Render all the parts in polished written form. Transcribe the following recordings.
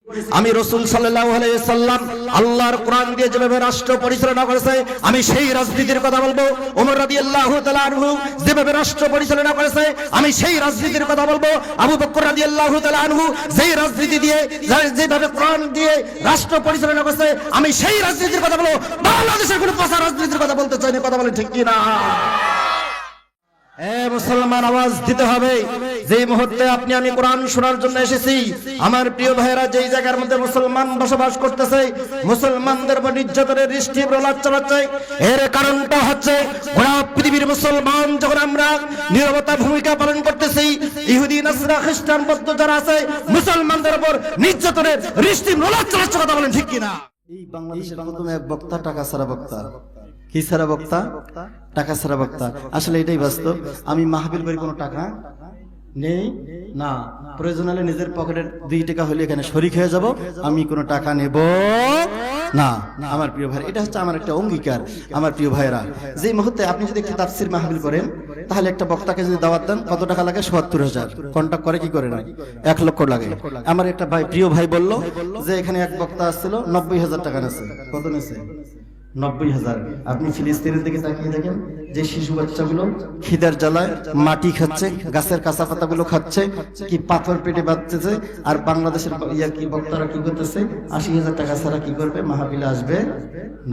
আমি রাসূল সাল্লাল্লাহু আলাইহি ওয়াসাল্লাম আল্লাহর কোরআন দিয়ে যেভাবে রাষ্ট্র পরিচালনা করেছে আমি সেই রাজনীতির কথা বলবো। ওমর রাদিয়াল্লাহু তাআলা আনহু যেভাবে রাষ্ট্র পরিচালনা করেছে আমি সেই রাজনীতির কথা বলবো। আবু বকর রাদিয়াল্লাহু তাআলা আনহু যেই রাজনীতি দিয়ে যেভাবে কোরআন দিয়ে রাষ্ট্র পরিচালনা করেছে আমি সেই রাজনীতির কথা বলবো। বাংলাদেশের কোনো পচা রাজনীতির কথা বলতে চাই না, কথা বলেন ঠিক কি না? মুসলমান, আওয়াজ দিতে হবে। যেই মুহূর্তে আপনি আমি কোরআন শোনার জন্য এসেছি, আমার প্রিয় ভাইয়েরা, যেই জায়গার মধ্যে মুসলমান বসবাস করতেছে, মুসলমানদের উপর নির্যাতনের দৃষ্টি প্রলাপ চালাচ্ছে, এর কারণটা হচ্ছে গোটা পৃথিবীর মুসলমান যখন আমরা নীরবতা ভূমিকা পালন করতেছি, ইহুদি নাসরা খ্রিস্টান বৌদ্ধ যারা আছে মুসলমানদের উপর নির্যাতনের দৃষ্টি প্রলাপ চালাচ্ছে, কথা বলেন ঠিক কিনা? এই বাংলাদেশের প্রথম এক বক্তা টাকা ছাড়া বক্তা। কি ছাড়া বক্তা? টাকা ছাড়া বক্তা। আসলে এটাই বাস্তব। আমি মাহফিল করি, কোনো টাকা নেই না, প্রয়োজন হলে নিজের পকেটের 2 টাকা হলে এখানে শরিক হয়ে যাব, আমি কোনো টাকা নেব না। আমার প্রিয় ভাই, এটা হচ্ছে আমার একটা অঙ্গীকার। আমার প্রিয় ভাইরা, যে মুহূর্তে আপনি যদি একটা তাফসীর মাহফিল করেন, তাহলে একটা বক্তাকে যদি দাওয়াত দেন কত টাকা লাগে? ৭০,০০০। কন্টাক্ট করে কি করে না? 1 লক্ষ লাগে। আমার একটা ভাই, প্রিয় ভাই বলল যে এখানে এক বক্তা আসছিল, ৯০,০০০ টাকা নেছে। কত নেছে? ৯০,০০০। আপনি ফিলিস্তিনের দিকে তাকিয়ে দেখেন, যে শিশু বাচ্চাগুলো খিদার জ্বালায় মাটি খাচ্ছে, গাছের কাঁচা পাতাগুলো খাচ্ছে, কি পাথর পেটে বাঁধতেছে, আর বাংলাদেশের কি বক্তারা কি করতেছে? ৮০,০০০ টাকা ছাড়া কি করবে? মাহফিলে আসবে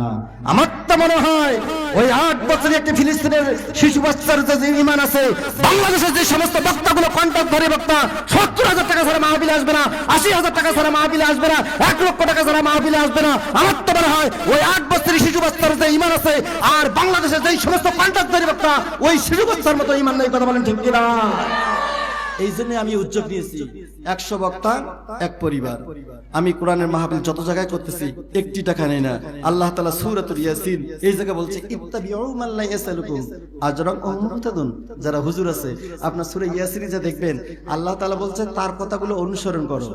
না। আমার তো মনে হয় ওই 8 বছরের একটি ফিলিস্তিনের শিশু বাচ্চার যে ঈমান আছে, বাংলাদেশের যে সমস্ত বক্তাগুলো কন্ট্রাক্ট ধরে বক্তা ৭০,০০০ টাকা ছাড়া মাহফিলে আসবে না, ৮০,০০০ টাকা ছাড়া মাহফিলে আসবে না, 1 লক্ষ টাকা ছাড়া মাহফিলে আসবে না। আমার তো মনে হয় ওই 8 বছরের শিশু বাচ্চার যে ঈমান আছে আর বাংলাদেশের যে সমস্ত কন্ট্রাক্ট ধরে বক্তা ওই শিশু বাচ্চার মতো ঈমান নেই, কথা বলেন ঠিক কিনা? এই জন্য আমি উদ্যোগ নিয়েছি 100 বক্তা 1 পরিবার। আমি কোরআনের মাহফিল যত জায়গায় করতেছি, 1 টাকা নেই না। আল্লাহ তাআলা সূরাতুল ইয়াসিন এই জায়গায় বলছে, ইত্তাবিউ মান লা ইয়াসালুকুম আজরান ওয়া হুম মুহতাদুন। যারা হুজুর আছে, আপনার সূরা ইয়াসিনে যা দেখবেন, আল্লাহ তাআলা বলছে তার কথাগুলো অনুসরণ করো,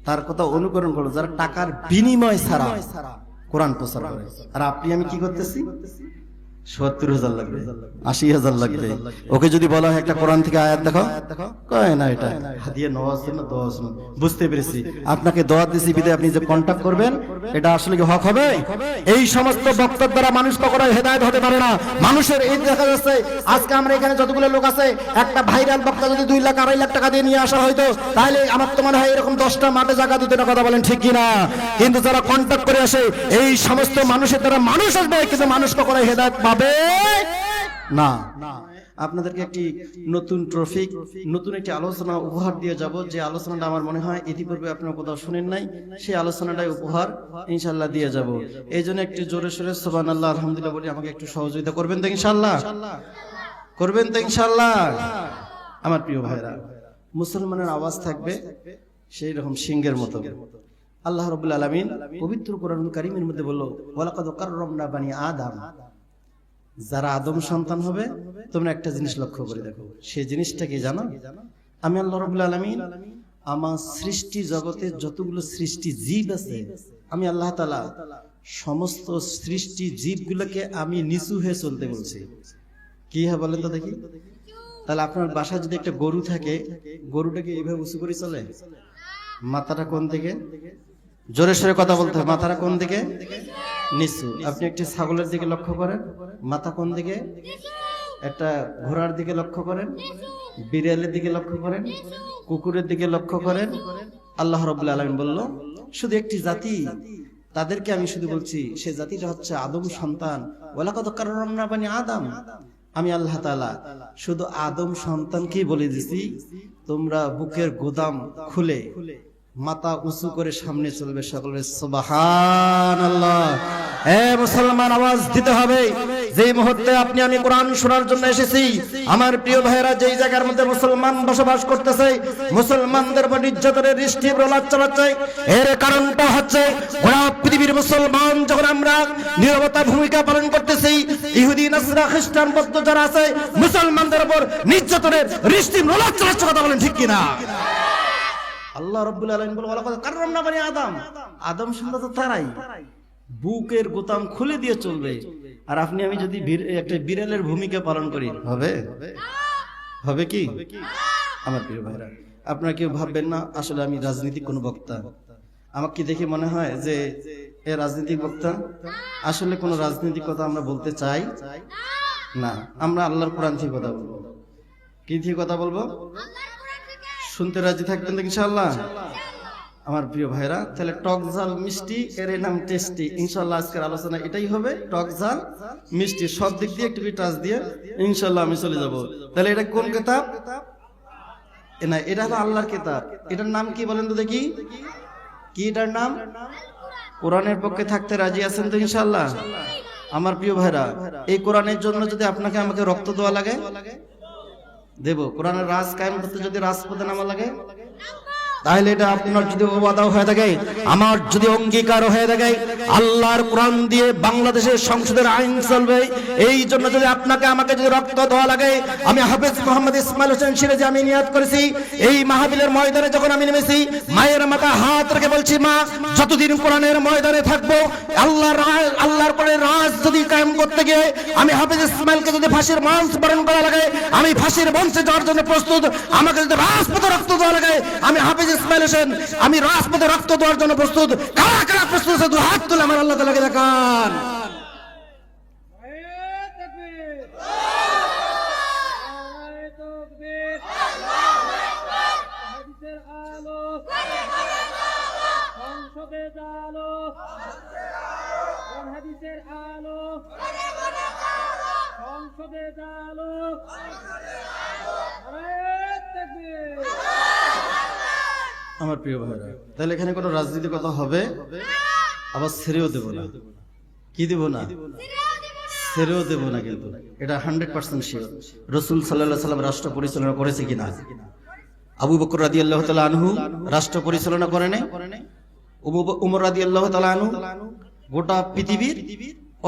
তার কথা অনুকরণ করো, যারা টাকার বিনিময় ছাড়া কোরআন প্রচার করে। আর আপনি আমি কি করতেছি? ৭০,০০০ লাগবে, ৮০,০০০ লাগবে। ওকে যদি বলা হয় একটা কোরআন থেকে আয়াত দেখো, কয় না এটা হাদিয়া নওয়াজ না দোয়া শুনুন। বুঝতে পেরেছি, আপনাকে দোয়া দিছি বিদায় আপনি যে কন্টাক্ট করবেন, এটা আসলে কি হক হবে? এই সমস্ত বক্তব্য দ্বারা মানুষ কখনোই হেদায়েত হতে পারে না। মানুষের এই দেখা যাচ্ছে, আজকে আমরা এখানে যতগুলো লোক আছে, একটা ভাইরাল বক্তা যদি 2 লাখ 2.5 লাখ টাকা দিয়ে নিয়ে আসা হয়তো, তাহলে আমার তো মনে হয় এরকম 10টা মাঠে জায়গা দিতে না, কথা বলেন ঠিক কিনা? কিন্তু যারা কন্টাক্ট করে আসে, এই সমস্ত মানুষের দ্বারা মানুষ আসবে, কিন্তু মানুষ কখনোই হেদায়েত পাবে না। আপনাদেরকে একটি নতুন ট্রফিক, নতুন একটি আলোচনা উপহার দিয়ে যাব, যে আলোচনাটা আমার মনে হয় ইতিপূর্বে আপনারা কোথাও শুনেন নাই। সেই আলোচনাটাই উপহার ইনশাআল্লাহ দিয়ে যাব। এই জন্য একটু জোরে সোরে সুবহানাল্লাহ আলহামদুলিল্লাহ বলি আমাকে একটু সহযোগিতা করবেন তো ইনশাআল্লাহ? করবেন তো ইনশাআল্লাহ? আমার প্রিয় ভাইরা, মুসলমানের আওয়াজ থাকবে সেই রকম সিংহের মতো। আল্লাহ রাব্বুল আলামিন পবিত্র কোরআনুল কারীমের মধ্যে বলল, ওয়ালাকাদ কাররামনা বানি আদম। যারা আদম সন্তান হবে, তোমরা একটা জিনিস লক্ষ্য করে দেখো, সেই জিনিসটা কি জানো? আমি আল্লাহ রাব্বুল আলামিন আমার সৃষ্টি জগতে যতগুলো সৃষ্টি জীব আছে, আমি আল্লাহ তাআলা সমস্ত সৃষ্টি জীবগুলোকে আমি নিচু হয়ে চলতে বলছি। কি হয় বলেন তো দেখি? তাহলে আপনার বাসায় যদি একটা গরু থাকে, গরুটাকে এইভাবে উঁচু করে চলে? মাথাটা কোন দিকে? জোরে সোরে কথা বলতে হবে। মাথাটা কোন দিকে? নিচু। আপনি একটি ছাগলের দিকে লক্ষ্য করেন, মাথা কোন দিকে? একটা ঘোড়ার দিকে লক্ষ্য করেন, বিড়ালের দিকে লক্ষ্য করেন, কুকুরের দিকে লক্ষ্য করেন। আল্লাহ রাব্বুল আলামিন বলল, শুধু একটি জাতি, তাদেরকে আমি শুধু বলছি, সে জাতিটা হচ্ছে আদম সন্তান। ওয়ালাকাদ কাররামনা বানি আদম। আমি আল্লাহ তাআলা শুধু আদম সন্তানকেই বলে দিছি, তোমরা বুকের গোদাম খুলে মাথা উঁচু করে সামনে চলবে। সকলের সুবহানাল্লাহ। মুসলমান, আওয়াজ দিতে হবে। যেই মুহূর্তে আপনি আমি কোরআন শোনার জন্য এসেছি, আমার প্রিয় ভাইয়েরা, যেই জায়গার মধ্যে মুসলমান বসবাস করতেছে, মুসলমানদের উপর নির্যাতনের দৃষ্টি প্রলাপ চালাচ্ছে, এর কারণটা হচ্ছে গোটা পৃথিবীর মুসলমান যখন আমরা নীরবতা ভূমিকা পালন করতেছি, ইহুদি নাসরা খ্রিস্টান বৌদ্ধ যারা আছে মুসলমানদের উপর নির্যাতনের দৃষ্টি প্রলাপ চালাচ্ছে, কথা বলেন ঠিক কিনা? আল্লাহ রাব্বুল আলামিন বলে, ওয়ালাকাদ কাররামনা বানি আদম। আদম সন্তান তো তারাই বুকের গোতাম খুলে দিয়ে চলবে। আর আপনি আমি যদি একটা বিড়ালের ভূমিকা পালন করি, হবে? হবে কি? আমার প্রিয় ভাইরা, আপনারা কেউ ভাববেন না আসলে আমি রাজনৈতিক কোন বক্তা। আমাকে কি দেখে মনে হয় যে এ রাজনৈতিক বক্তা? আসলে কোনো রাজনৈতিক কথা আমরা বলতে চাই না, আমরা আল্লাহর কোরআন থেকে কথা বলবো। কি থেকে কথা বলবো? শুনতে রাজি থাকবেন তো ইনশাআল্লাহ? আমার প্রিয় ভাইরা, তাহলে টক ঝাল মিষ্টি এর নাম টেস্টি। ইনশাআল্লাহ আজকের আলোচনা এটাই হবে, টক ঝাল মিষ্টি সব দিক দিয়ে একটু টাচ দিয়ে ইনশাআল্লাহ আমি চলে যাব। তাহলে এটা কোন কিতাব? না, এটা হলো আল্লাহর কিতাব। এটার নাম কি বলেন তো দেখি? কি এটার নাম? কোরআনের পক্ষে থাকতে রাজি আছেন তো ইনশাআল্লাহ? আমার প্রিয় ভাইরা, এই কোরআনের জন্য যদি আপনাকে আমাকে রক্ত দেওয়া লাগে দেব। কোরআনের রাজ কায়েম করতে যদি রাজপথে নামা লাগে, তাহলে এটা আপনার যদি ওয়াদা হয়ে থাকে, আমার যদি অঙ্গীকার হয়ে থাকে, আল্লাহর কোরআন দিয়ে বাংলাদেশের সংসদের আইন চলবে। এই জন্য যদি আপনাকে আমাকে যদি রক্ত দেওয়া লাগে, আমি হাফেজ মোহাম্মদ ইসমাইল হোসেন সিরাজি আমি নিয়াত করেছি, এই মাহফিলের ময়দানে যখন আমি নেমেছি, মায়ের মাথায় হাত রেখে বলছি, মা যতদিন কোরআনের ময়দানে থাকবো, আল্লাহর কোরআনের রাজ যদি কায়েম করতে গিয়ে আমি হাফেজ ইসমাইলকে যদি ফাঁসির মঞ্চ বরণ করা লাগে, আমি ফাঁসির মঞ্চে যাওয়ার জন্য প্রস্তুত। আমাকে যদি রাজপথে রক্ত দেওয়া লাগে, আমি হাফেজ ইসমাইল হোসেন আমি রাজপথে রক্ত দেওয়ার জন্য প্রস্তুত। কারা কারা প্রস্তুত আছে? দু হাত তুলে আমার আল্লাহ তাআলাকে দেখান। আমার প্রিয় ভাইরা, তাহলে এখানে কোনো রাজনীতি কথা হবে? আবার ছেড়েও দেব না। কি দেব না? ছেড়েও দেব না। কিন্তু এটা 100% শিওর। রাসূল সাল্লাল্লাহু আলাইহি সাল্লাম রাষ্ট্র পরিচালনা করেছে কিনা? আবু বকর রাদিয়াল্লাহু তাআলা আনহু রাষ্ট্র পরিচালনা করে নাই? উমর রাদিয়াল্লাহু তাআলা আনহু গোটা পৃথিবীর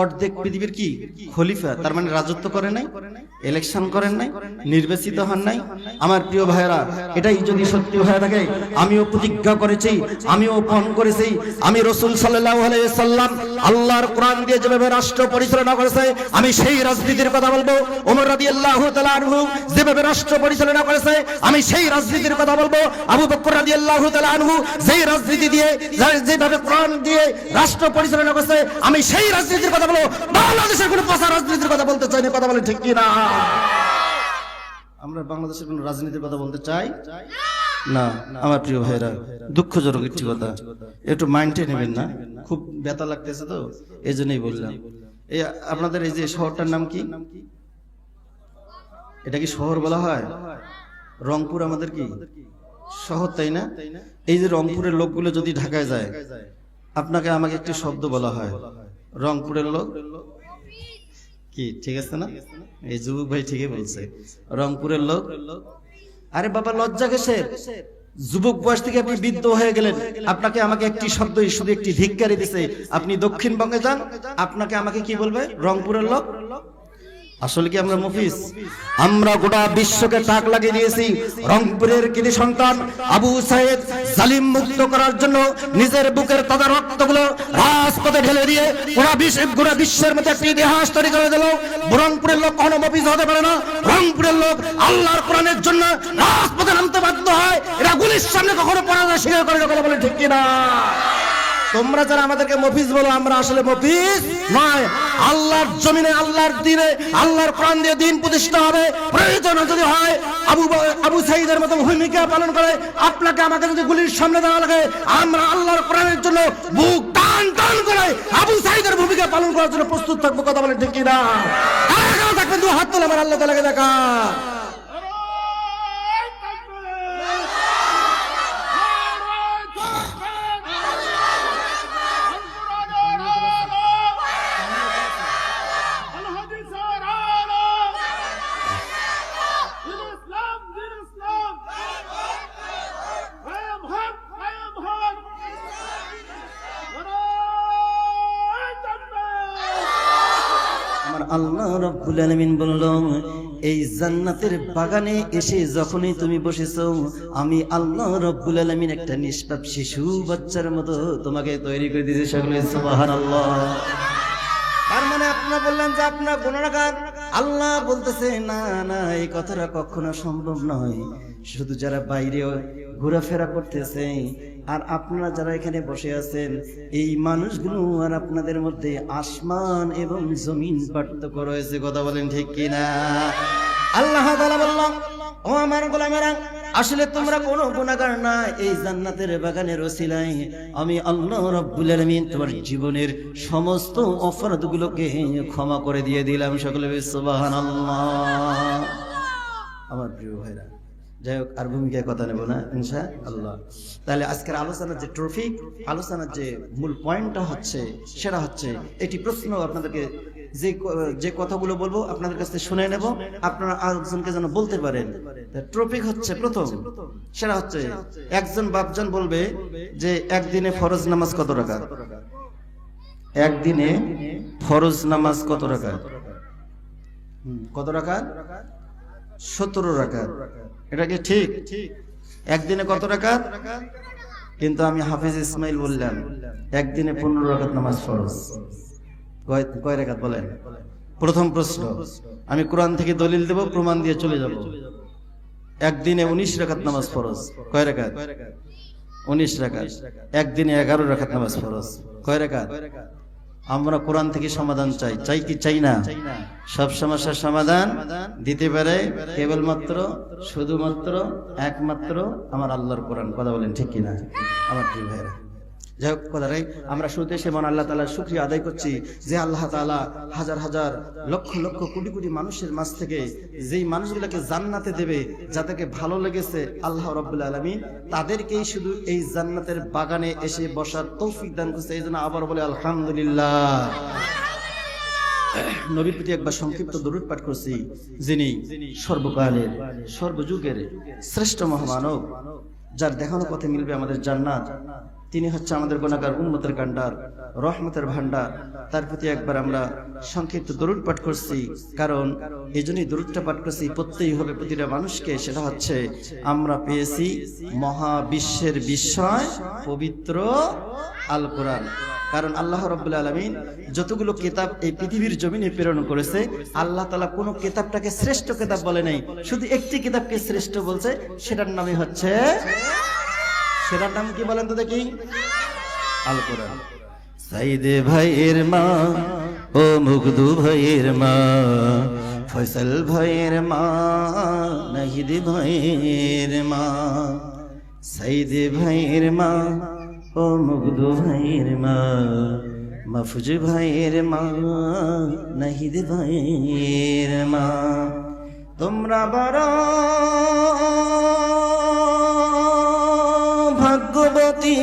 অর্ধেক পৃথিবীর কি খলিফা, তার মানে রাজত্ব করে নাই, ইলেকশন করেন নাই, নির্বাচিত হন নাই। আমার প্রিয় ভাইরা, এটাই যদি সত্যি হয়ে থাকে, আমিও প্রতিজ্ঞা করেছি, আমিও পালন করেছি, আমি রাসূল সাল্লাল্লাহু আলাইহি সাল্লাম আল্লাহর কোরআন দিয়ে যেভাবে রাষ্ট্র পরিচালনা করেছে, আমি সেই রাজনীতির কথা বলবো। ওমর রাদিয়াল্লাহু তাআলা আনহু যেভাবে রাষ্ট্র পরিচালনা করেছে, আমি সেই রাজনীতির কথা বলবো। আবু বকর রাদিয়াল্লাহু তাআলা আনহু যেই রাজনীতি দিয়ে যেভাবে কোরআন দিয়ে রাষ্ট্র পরিচালনা করেছে, আমি সেই রাজনীতির কথা বলবো। বাংলাদেশের কোনো পচা রাজনীতির কথা বলতে চাই না। কথা বলে ঠিক কি না? আমরা বাংলাদেশের কোনো রাজনীতির কথা বলতে চাই না। আমার প্রিয় ভাইরা, দুঃখজনক একটি কথা, একটু মাইন্ডে নেবেন না, খুব ব্যথা লাগতেছে তো এই জন্যই বললাম। এই আপনাদের এই যে শহরটার নাম কি? এটা কি শহর বলা হয়? রংপুর আমাদের কি শহর, তাই না? এই যে রংপুরের লোকগুলো যদি ঢাকায় যায়, আপনাকে আমাকে একটি শব্দ বলা হয়, রংপুরের লোক কি, ঠিক আছে না? এই যুবক ভাই ঠিকই বলছে, রংপুরের লোক। আরে বাবা, লজ্জা কিসের? যুবক বয়স থেকে আপনি বৃদ্ধ হয়ে গেলেন, আপনাকে আমাকে একটি শব্দই শুধু একটি ধিক্কারি দিছে। আপনি দক্ষিণবঙ্গে যান, আপনাকে আমাকে কি বলবে? রংপুরের লোক। আসলে কি আমরা মুফিস? আমরা গোটা বিশ্বকে টাক লাগিয়ে দিয়েছি রংপুরের কৃতি সন্তান আবু সাইদ জালিম মুক্ত করার জন্য নিজের বুকের তাজা রক্তগুলো রাজপথে ঢেলে দিয়ে গোটা বিশ্বের মধ্যে একটি ইতিহাস তৈরি করে দিল। রংপুরের লোক কখনো মুফিস হতে পারে না। রংপুরের লোক আল্লাহর কোরআনের জন্য রাজপথে নামতে বাধ্য হয়। এরা গুলির সামনে কখনো পরাজয় স্বীকার করে না। কথা বলে ঠিক কিনা? তোমরা যারা আমাদেরকে মফিজ বলো, আমরা আসলে মফিজ নয়। আল্লাহর জমিনে, আল্লাহর দিনে, আল্লাহর কোরআন দিয়ে দিন প্রতিষ্ঠা হবে। প্রয়োজন যদি হয় আবু সাইদের মতো ভূমিকা পালন করে, আপনাকে আমাকে যদি গুলির সামনে দেওয়া লাগে, আমরা আল্লাহর কোরআনের জন্য বুক টান টান করে আবু সাইদের ভূমিকা পালন করার জন্য প্রস্তুত থাকবো। কথা বলে ঠিক কিনা? থাকবেন দু হাত তোলে আমার আল্লাহ তাআলাকে দেখা। আল্লাহ রাব্বুল আলামিন বলল, এই জান্নাতের বাগানে এসে যখনই তুমি বসেছো, আমি আল্লাহ রাব্বুল আলামিন একটা নিষ্পাপ শিশু বাচ্চার মতো তোমাকে তৈরি করে দিয়েছি। সকলে সুবহানাল্লাহ। তার মানে আপনারা বললেন যে আপনার গুনাহগার। আল্লাহ বলতেছে না না, এই কথাটা কখনো সম্ভব নয়। শুধু যারা বাইরে ঘোরাফেরা করতেছে, আর আপনারা যারা এখানে বসে আছেন এই মানুষগুলো আর আপনাদের মধ্যে আসমান এবং জমিন পার্থক্য রয়েছে। কথা বলেন ঠিক কিনা? আল্লাহ তাআলা বললেন, ও আমার গোলামেরা, আসলে তোমরা কোনো গুনাহগার না, এই জান্নাতের বাগানের ওসিলায় আমি আল্লাহ রাব্বুল আলামিন তোমার জীবনের সমস্ত অপরাধগুলোকে ক্ষমা করে দিয়ে দিলাম। সকলে সুবহানাল্লাহ। আমার প্রিয় ভাইরা, যাই হোক, আর ভূমিকায় কথা নেব না ইনশাআল্লাহ। তাহলে আজকের আলোচনার যে টপিক, আলোচনার যে মূল পয়েন্টটা হচ্ছে, সেটা হচ্ছে এটি প্রশ্ন আপনাদেরকে যে কথাগুলো বলবো আপনাদের কাছে শুনে নেব, আপনারা আরেকজনকে যেন বলতে পারেন। টপিক হচ্ছে প্রথম, সেটা হচ্ছে একজন বাপজন বলবে যে একদিনে ফরজ নামাজ কত রাকাত? একদিনে ফরজ নামাজ কত রাকাত? কত রাকাত? 17 রাকাত। এটা কি ঠিক? একদিনে কত রাকাত? কিন্তু আমি হাফেজ ইসমাইল বললাম একদিনে 15 রাকাত নামাজ ফরজ। কয় রাকাত বলেন? প্রথম প্রশ্ন, আমি কোরআন থেকে দলিল দেব, প্রমাণ দিয়ে চলে যাব। একদিনে 19 রাকাত নামাজ ফরজ। কয় রাকাত? 19 রাকাত। একদিনে 11 রাকাত নামাজ ফরজ। কয় রাকাত? আমরা কোরআন থেকে সমাধান চাই, চাই কি চাই না? সব সমস্যার সমাধান দিতে পারে কেবলমাত্র, শুধুমাত্র, একমাত্র আমার আল্লাহর কোরআন। কথা বলেন ঠিক কিনা আমার প্রিয় ভাইরা? যাই হোক, কথাটাই আমরা শুরুতে এসে মন আল্লাহ তাআলার শুকরিয়া আদায় করছি যে আল্লাহ তাআলা হাজার হাজার লক্ষ লক্ষ কোটি কোটি মানুষের মাঝ থেকে যেই মানুষগুলোকে জান্নাতে দেবে, যাদেরকে ভালো লেগেছে আল্লাহ রাব্বুল আলামিন তাদেরকেই শুধু এই জান্নাতের বাগানে এসে বসার তৌফিক দান করছে। এই জন্য আবার বলে আলহামদুলিল্লাহ। নবীর প্রতি একবার সংক্ষিপ্ত দরুদ পাঠ করছি, যিনি সর্বকালের সর্বযুগের শ্রেষ্ঠ মহামানব, যার দেখানো পথে মিলবে আমাদের জান্নাত। তিনি হচ্ছে আমাদের গুনাহগার উম্মতের কান্ডার, রহমতের ভান্ডার। তার প্রতি একবার আমরা সংক্ষিপ্ত দরুদ পাঠ করছি, কারণ এই জন্যই দরুদটা পাঠ করছি, পড়তেই হবে প্রতিটা মানুষকে। সেটা হচ্ছে আমরা পেয়েছি মহাবিশ্বের বিস্ময় পবিত্র আল কোরআন। কারণ আল্লাহ রাব্বুল আলামিন যতগুলো কিতাব এই পৃথিবীর জমিনে প্রেরণ করেছে, আল্লাহ তাআলা কোনো কিতাবটাকে শ্রেষ্ঠ কিতাব বলে নাই, শুধু একটি কিতাবকে শ্রেষ্ঠ বলছে, সেটার নামই হচ্ছে, সেটার নাম কি বলেন তো দেখি? আল কোরআন। সাইদে ভাইয়ের মা, ও মুগদু ভাইয়ের মা, ফয়সাল ভাইয়ের মা, নাহিদ ভাইয়ের মা। সাইদে ভাইয়ের মা, ও মুগদু ভাইয়ের মা, মাহফুজ ভাইয়ের মা, নাহিদ ভাইয়ের মা। তোমরা বড় ভাগ্যবতী,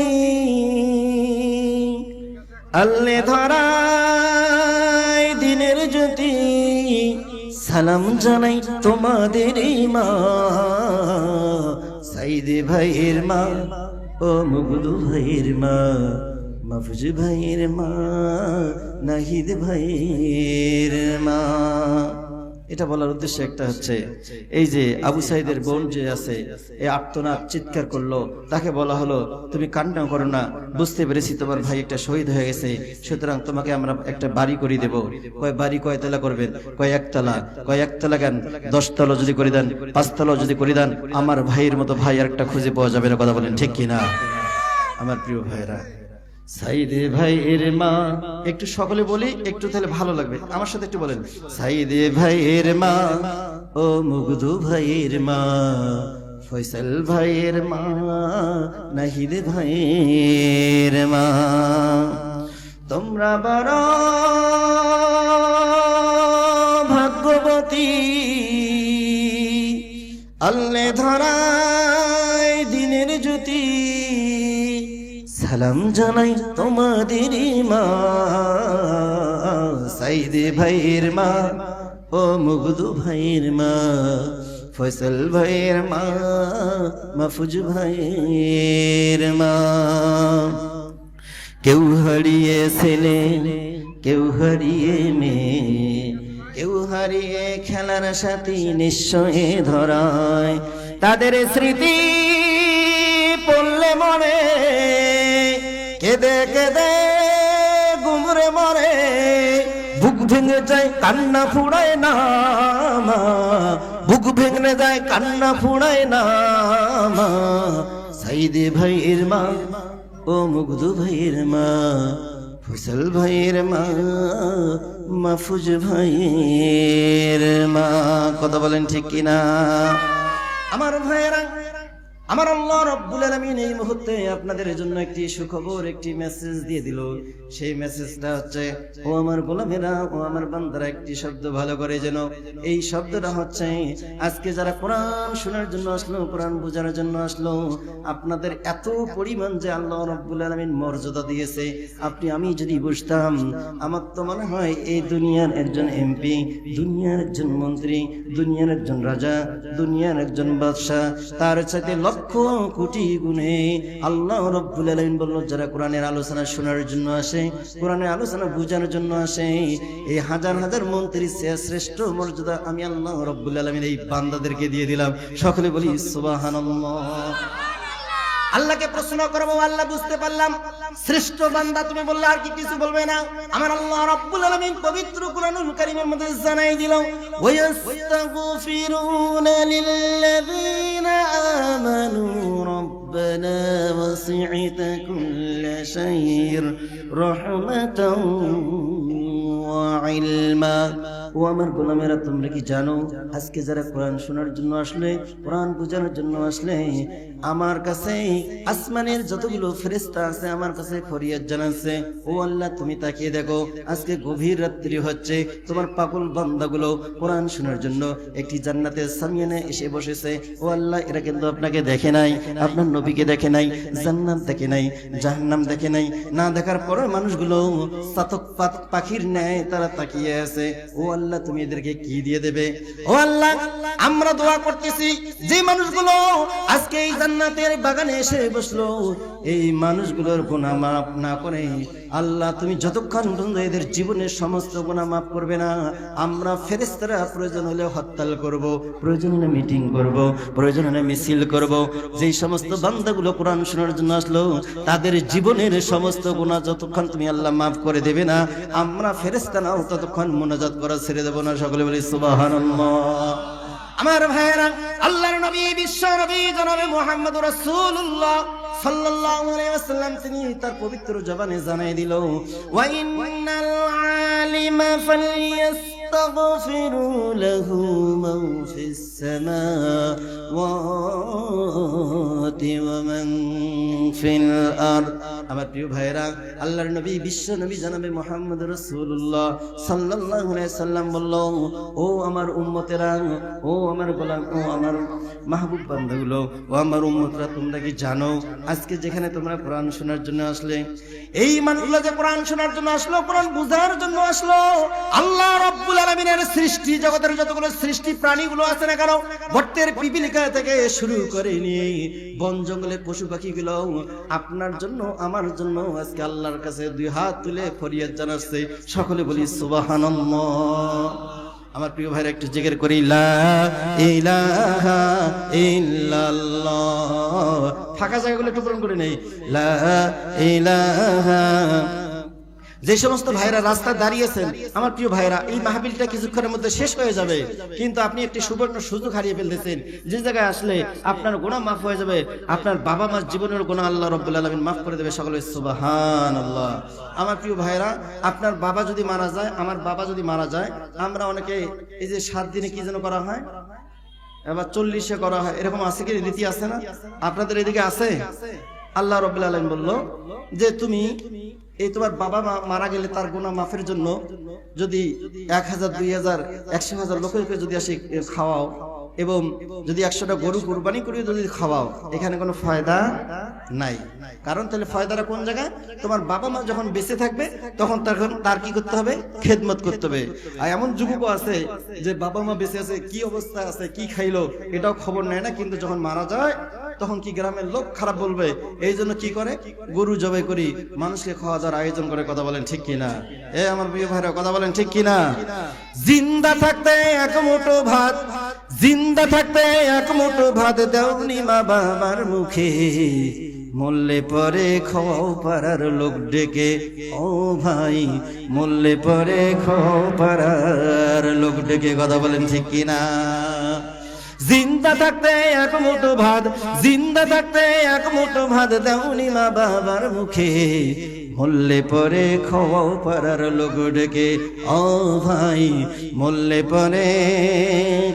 আল্লে ধরায় দিনের জ্যোতি, সালাম জানাই তোমাদের মা। সাইদে ভাইয়ের মা, ও মুগদু ভাইয়ের মা, মাহফুজ ভাইয়ের মা, নাহিদ ভাইয়ের মা। এটা বলার উদ্দেশ্য একটা হচ্ছে, এই যে আবু সাইদের বোন যে আছে, এই আর্তনাদ চিৎকার করলো, তাকে বলা হলো তুমি কান্না করো না, বুঝতে পেরেছি তোমার ভাই একটা শহীদ হয়ে গেছে, সুতরাং তোমাকে আমরা একটা বাড়ি করে দেব। কয় বাড়ি কয়তলা করবেন? কয় একতলা। কয় একতলা কেন? 10 তলা যদি করে দেন, 5 তলা যদি করে দেন, আমার ভাইয়ের মতো ভাই আর একটা খুঁজে পাওয়া যাবে না। কথা বলেন ঠিক কিনা আমার প্রিয় ভাইরা? সাইদে ভাইয়ের মা, একটু সকলে বলি, একটু তাহলে ভালো লাগবে, আমার সাথে একটু বলেন। সাইদে ভাইয়ের মা, ও মুগদু ভাইয়ের মা, ফয়সাল ভাইয়ের মা, নাহিদ ভাইয়ের মা। তোমরা বড় ভাগ্যবতী, আল্লে ধরায় দিনের জ্যোতি, সালাম জানাই তোমাদের মা। সাইদে ভাইয়ের মা, ও মুগদু ভাইয়ের মা, ফয়সাল ভাইয়ের মা, মাহফুজ ভাইয়ের মা। কেউ হারিয়ে ছেলে, কেউ হারিয়ে মেয়ে, কেউ হারিয়ে খেলার সাথী নিশ্চয়ই ধরায়। তাদের স্মৃতি পড়লে মনে কেঁদে কেঁদে গুমরে মরে, বুক ভেঙে যায় কান্না ফুরায় না মা, বুক ভেঙে যায় কান্না ফুরায় না মা। সাইদে ভাইয়ের মা ও মুগ্ধ ভাইয়ের মা, ফসল ভাইয়ের মা, মাহফুজ ভাইয়ের মা। কথা বলেন ঠিক কিনা? আমার ভাইয়েরা, আমার আল্লাহ রাব্বুল আলামিন এই মুহূর্তে আপনাদের জন্য একটি সুখবর, একটি মেসেজ দিয়ে দিল। সেই মেসেজটা হচ্ছে, ও আমার গোলামেরা, ও আমার বান্দারা, একটি শব্দ ভালো করে যেন। এই শব্দটা হচ্ছে, আজকে যারা কোরআন শোনার জন্য আসলো, কোরআন বোঝার জন্য আসলো, আপনাদের এত পরিমাণ যে আল্লাহ রাব্বুল আলামিন মর্যাদা দিয়েছে, আপনি আমি যদি বুঝতাম, আমার তো মনে হয় এই দুনিয়ার একজন এমপি, দুনিয়ার একজন মন্ত্রী, দুনিয়ার একজন রাজা, দুনিয়ার একজন বাদশাহ, তার সাথে লক্ষ কোটি গুণে আল্লাহ রাব্বুল আলামিন বলল, যারা কোরআনের আলোচনা শোনার জন্য আসে, কোরআনের আলোচনা বোঝার জন্য আসে, এই হাজার হাজার মন্ত্রীর চেয়ে শ্রেষ্ঠ মর্যাদা আমি আল্লাহ রাব্বুল আলামিন এই বান্দাদেরকে দিয়ে দিলাম। সকলে বলি সুবহানাল্লাহ। আল্লাহকে প্রশ্ন করবো, আল্লাহ বুঝতে পারলাম শ্রেষ্ঠ বান্দা তুমি বললে, আর কি কিছু বলবে না? আমার আল্লাহ রাব্বুল আলামিন পবিত্র কুরআনুল কারীমের মধ্যে জানাই দিল, ওয়াস্তাগফিরুনা লিল্লাযীনা আমানু রাব্বানা ওয়াসি'তা কুল্লা শাইইন রাহমাতাও ওয়া ইলমা। ও আমার গোলামেরা, তোমরা কি জানো আজকে যারা কোরআন শোনার জন্য আসলে, কোরআন বোঝানোর জন্য আসলে, আমার কাছে আসমানের যতগুলো ফেরেশতা আছে আমার কাছে ফরিয়াদ জানাচ্ছে, ও আল্লাহ তুমি তাকিয়ে দেখো, আজকে গভীর রাত্রি হচ্ছে, তোমার পাগল বান্দাগুলো কোরআন শোনার জন্য একটি জান্নাতের সামিয়ানে এসে বসেছে। ও আল্লাহ, এরা কিন্তু আপনাকে দেখে নাই, আপনার নবীকে দেখে নাই, জান্নাত দেখে নাই, জাহান্নাম দেখে নাই, না দেখার পরে মানুষগুলো চাতক পাখির ন্যায় তারা তাকিয়ে আছে। ও আল্লাহ, তুমি এদেরকে কি দিয়ে দেবে? ও আল্লাহ, আমরা দোয়া করতেছি, যে মানুষগুলো আজকে এই জান্নাতের বাগানে এসে বসলো, এই মানুষগুলোর গুনাহ মাফ না করে আল্লাহ তুমি যতক্ষণ পর্যন্ত এদের জীবনের সমস্ত গুনাহ মাফ করবে না, আমরা ফেরেশতারা প্রয়োজন হলে হরতাল করব, প্রয়োজন হলে মিটিং করব, প্রয়োজন হলে মিছিল করব। যেই সমস্ত বান্দাগুলো কোরআন শোনার জন্য আসলো, তাদের জীবনের সমস্ত গুনাহ যতক্ষণ তুমি আল্লাহ মাফ করে দেবে না, আমরা ফেরেশতারাও ততক্ষণ মুনাজাত করা ছেড়ে দেব না। সকলে বলি সুবহানাল্লাহ। আমার ভাইয়েরা, আল্লাহর নবী, বিশ্ব নবী জনাবে মুহাম্মদুর রাসূলুল্লাহ সাল্লাল্লাহু আলাইহি ওয়াসাল্লাম তিনি তার পবিত্র জবানে জানাই দিল, ওয়া ইন্নাল আলিমা ফালইস্তাগফিরু লাহু মান ফিস সামাওয়াতি ওয়া মান ফিল আরদ। আমার প্রিয় ভাইয়েরা, আল্লাহর নবী, বিশ্ব নবী জনাবে মুহাম্মদুর রাসূলুল্লাহ সাল্লাল্লাহু আলাইহি ওয়াসাল্লাম বলল, ও আমার উম্মতেরা, ও আমার গোলাম, ও আমার মাহবুব বান্দাগুলো, ও আমার উম্মতরা, তোমরা কি জানো আজকে যেখানে তোমরা কোরআন শোনার জন্য আসলে, এই মানুষগুলো যে কোরআন শোনার জন্য আসলো, কোরআন বুঝার জন্য আসলো, আল্লাহ রাব্বুল আলামিনের সৃষ্টি জগতের যতগুলো সৃষ্টি প্রাণীগুলো আছে না কেন, বর্তের পিপিলিকা থেকে শুরু করে নিয়ে বন জঙ্গলের পশু পাখিগুলো আপনার জন্য আমার জন্য আজকে আল্লাহর কাছে দুই হাত তুলে ফরিয়াদ জানাচ্ছে। সকলে বলি সুবহানাল্লাহ। আমার প্রিয় ভাইরা, একটু জিকির করি, লা ইলাহা ইল্লাল্লাহ। ফাঁকা জায়গাগুলো একটু পূরণ করে নেই, লা ইলাহা। যে সমস্ত ভাইরা রাস্তায় দাঁড়িয়েছেন, আমার প্রিয় ভাইরা, এই মাহফিলটা কিছুক্ষণের মধ্যে শেষ হয়ে যাবে, কিন্তু আপনি একটি সুবর্ণ সুযোগ হারিয়ে ফেলতেছেন। যে জায়গায় আসলে আপনার গুনাহ মাফ হয়ে যাবে, আপনার বাবা মার জীবনের গুনাহ আল্লাহ রাব্বুল আলামিন মাফ করে দেবে। সকলে সুবহানাল্লাহ। আমার প্রিয় ভাইরা, আপনার বাবা যদি মারা যায়, আমার বাবা যদি মারা যায়, আমরা অনেকে এই যে 7 দিনে কি যেন করা হয়, এবার 40-এ করা হয়, এরকম আছে কি রীতি আছে না? আপনাদের এদিকে আছে? আল্লাহ রাব্বুল আলামিন বলল যে তুমি এই তোমার বাবা মারা গেলে তার গুনাহ মাফের জন্য যদি 1000, 2000, 100,000 লোককে যদি আসে খাওয়াও, এবং যদি 100টা গরু কুরবানি করে যদি খাওয়াও, এখানে কোনো ফায়দা নাই। কারণ তাহলে ফায়দাটা কোন জায়গায়? তোমার বাবা মা যখন বেঁচে থাকবে তখন তার কি করতে হবে? খেদমত করতে হবে। আর এমন যুবকও আছে যে বাবা মা বেঁচে আছে, কি অবস্থা আছে, কি খাইলো এটাও খবর নেয় না, কিন্তু যখন মারা যায় তখন কি গ্রামের লোক খারাপ বলবে, এই জন্য কি করে? গরু জবাই করি মানুষকে খাওয়া দাওয়ার আয়োজন করে। কথা বলেন ঠিক কিনা? আমার প্রিয় ভাইরা, কথা বলেন ঠিক কিনা? জিন্দা থাকতে এক মুঠো ভাত, জিন্দা থাকতে এক মুঠো ভাত দেওনি মা বাবার মুখে, মরলে পরে খাওয়াও পাড়ার লোক ডেকে। ও ভাই, মরলে পরে খাওয়াও পাড়ার লোক ডেকে। কথা বলেন ঠিক কিনা? জিন্দা থাকতে এক মুঠো ভাত, জিন্দা থাকতে এক মুঠো ভাত দেওনি মা বাবার মুখে, মরলে পরে খাওয়াও পাড়ার লোক ডেকে। ও ভাই মরলে পরে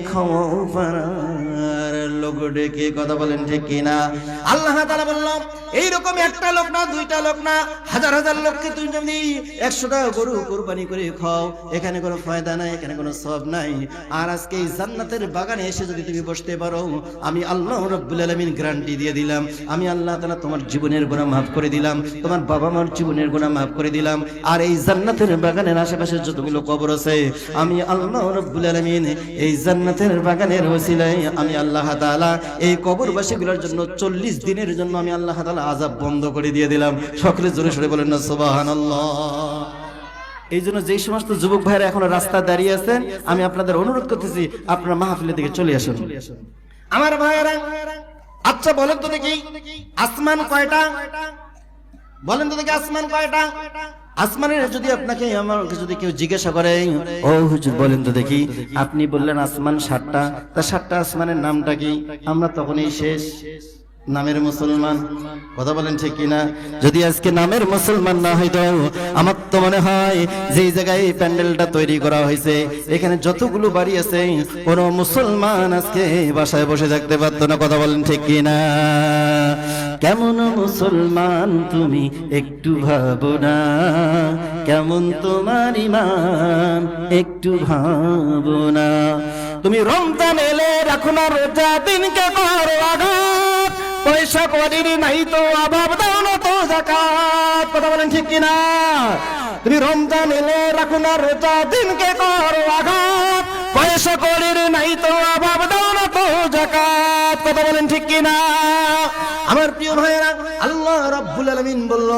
খাওয়াও পাড়ার লোক ডেকে। কথা বলেন ঠিক কিনা? আল্লাহ তাআলা বললাম এইরকম একটা লোক না, দুইটা লোক না, হাজার হাজার লোককে তুমি যদি 100টা গরু কোরবানি করে খাও, এখানে কোনো ফায়দা নাই, এখানে কোনো সওয়াব নাই। আর আজকে এই জান্নাতের বাগানে এসে যদি তুমি বসতে পারো, আমি আল্লাহ রাব্বুল আলামিন গ্যারান্টি দিয়ে দিলাম, আমি আল্লাহ তাআলা তোমার জীবনের গুনাহ মাফ করে দিলাম, তোমার বাবা মার জীবনের গুনাহ মাফ করে দিলাম। আর এই জান্নাতের বাগানের আশেপাশে যতগুলো কবর আছে, আমি আল্লাহ রাব্বুল আলামিন এই জান্নাতের বাগানের ওসিলায় আমি আল্লাহ তাআলা এই কবরবাসীগুলোর জন্য 40 দিনের জন্য আমি আল্লাহ তাআলা আযাব বন্ধ করে দিয়ে দিলাম। সকলে জোরে সরে বলেন না সুবহানাল্লাহ। এই জন্য যেই সমস্ত যুবক ভাইরা এখনো রাস্তা দাঁড়িয়ে আছেন, আমি আপনাদের অনুরোধ করতেছি আপনারা মাহফিলের দিকে চলে আসুন। আমার ভাইয়েরা, আচ্ছা বলেন তো দেখি আসমান কয়টা? বলেন তো দেখি আসমান কয়টা? আসমানের যদি আপনাকে আমাকে যদি কেউ জিজ্ঞাসা করে, ও হুজুর বলেন তো দেখি, আপনি বললেন আসমান 7টা, তা 7টা আসমানের নামটা কি? আমরা তখনই শেষ নামের মুসলমান। কথা বলেন ঠিক কিনা? যদি আজকে নামের মুসলমান না হইতো, আমার তো মনে হয় যে জায়গায় এই প্যান্ডেলটা তৈরি করা হয়েছে, এখানে যতগুলো বাড়ি আছে, কোনো মুসলমান আজকে বাসায় বসে থাকতে পারতো না। কথা বলেন ঠিক কিনা? কেমন মুসলমান তুমি একটু ভাবো না, কেমন তোমার ঈমান একটু ভাবো না। তুমি রমজান এলে রাখো না রোজা, দিনকে করো আঘাত, পয়সা করির নাই তো অভাব, দাও না তো যাকাত। কথা বলেন ঠিক কিনা? তুমি রমজান এলে রাখো না রোজা, দিনকে করো আঘাত, পয়সা করির নাই তো অভাব, দাও না তো যাকাত। কথা বলেন ঠিক কিনা? আমার প্রিয় ভাইয়েরা, আল্লাহ রাব্বুল আলামিন বলল,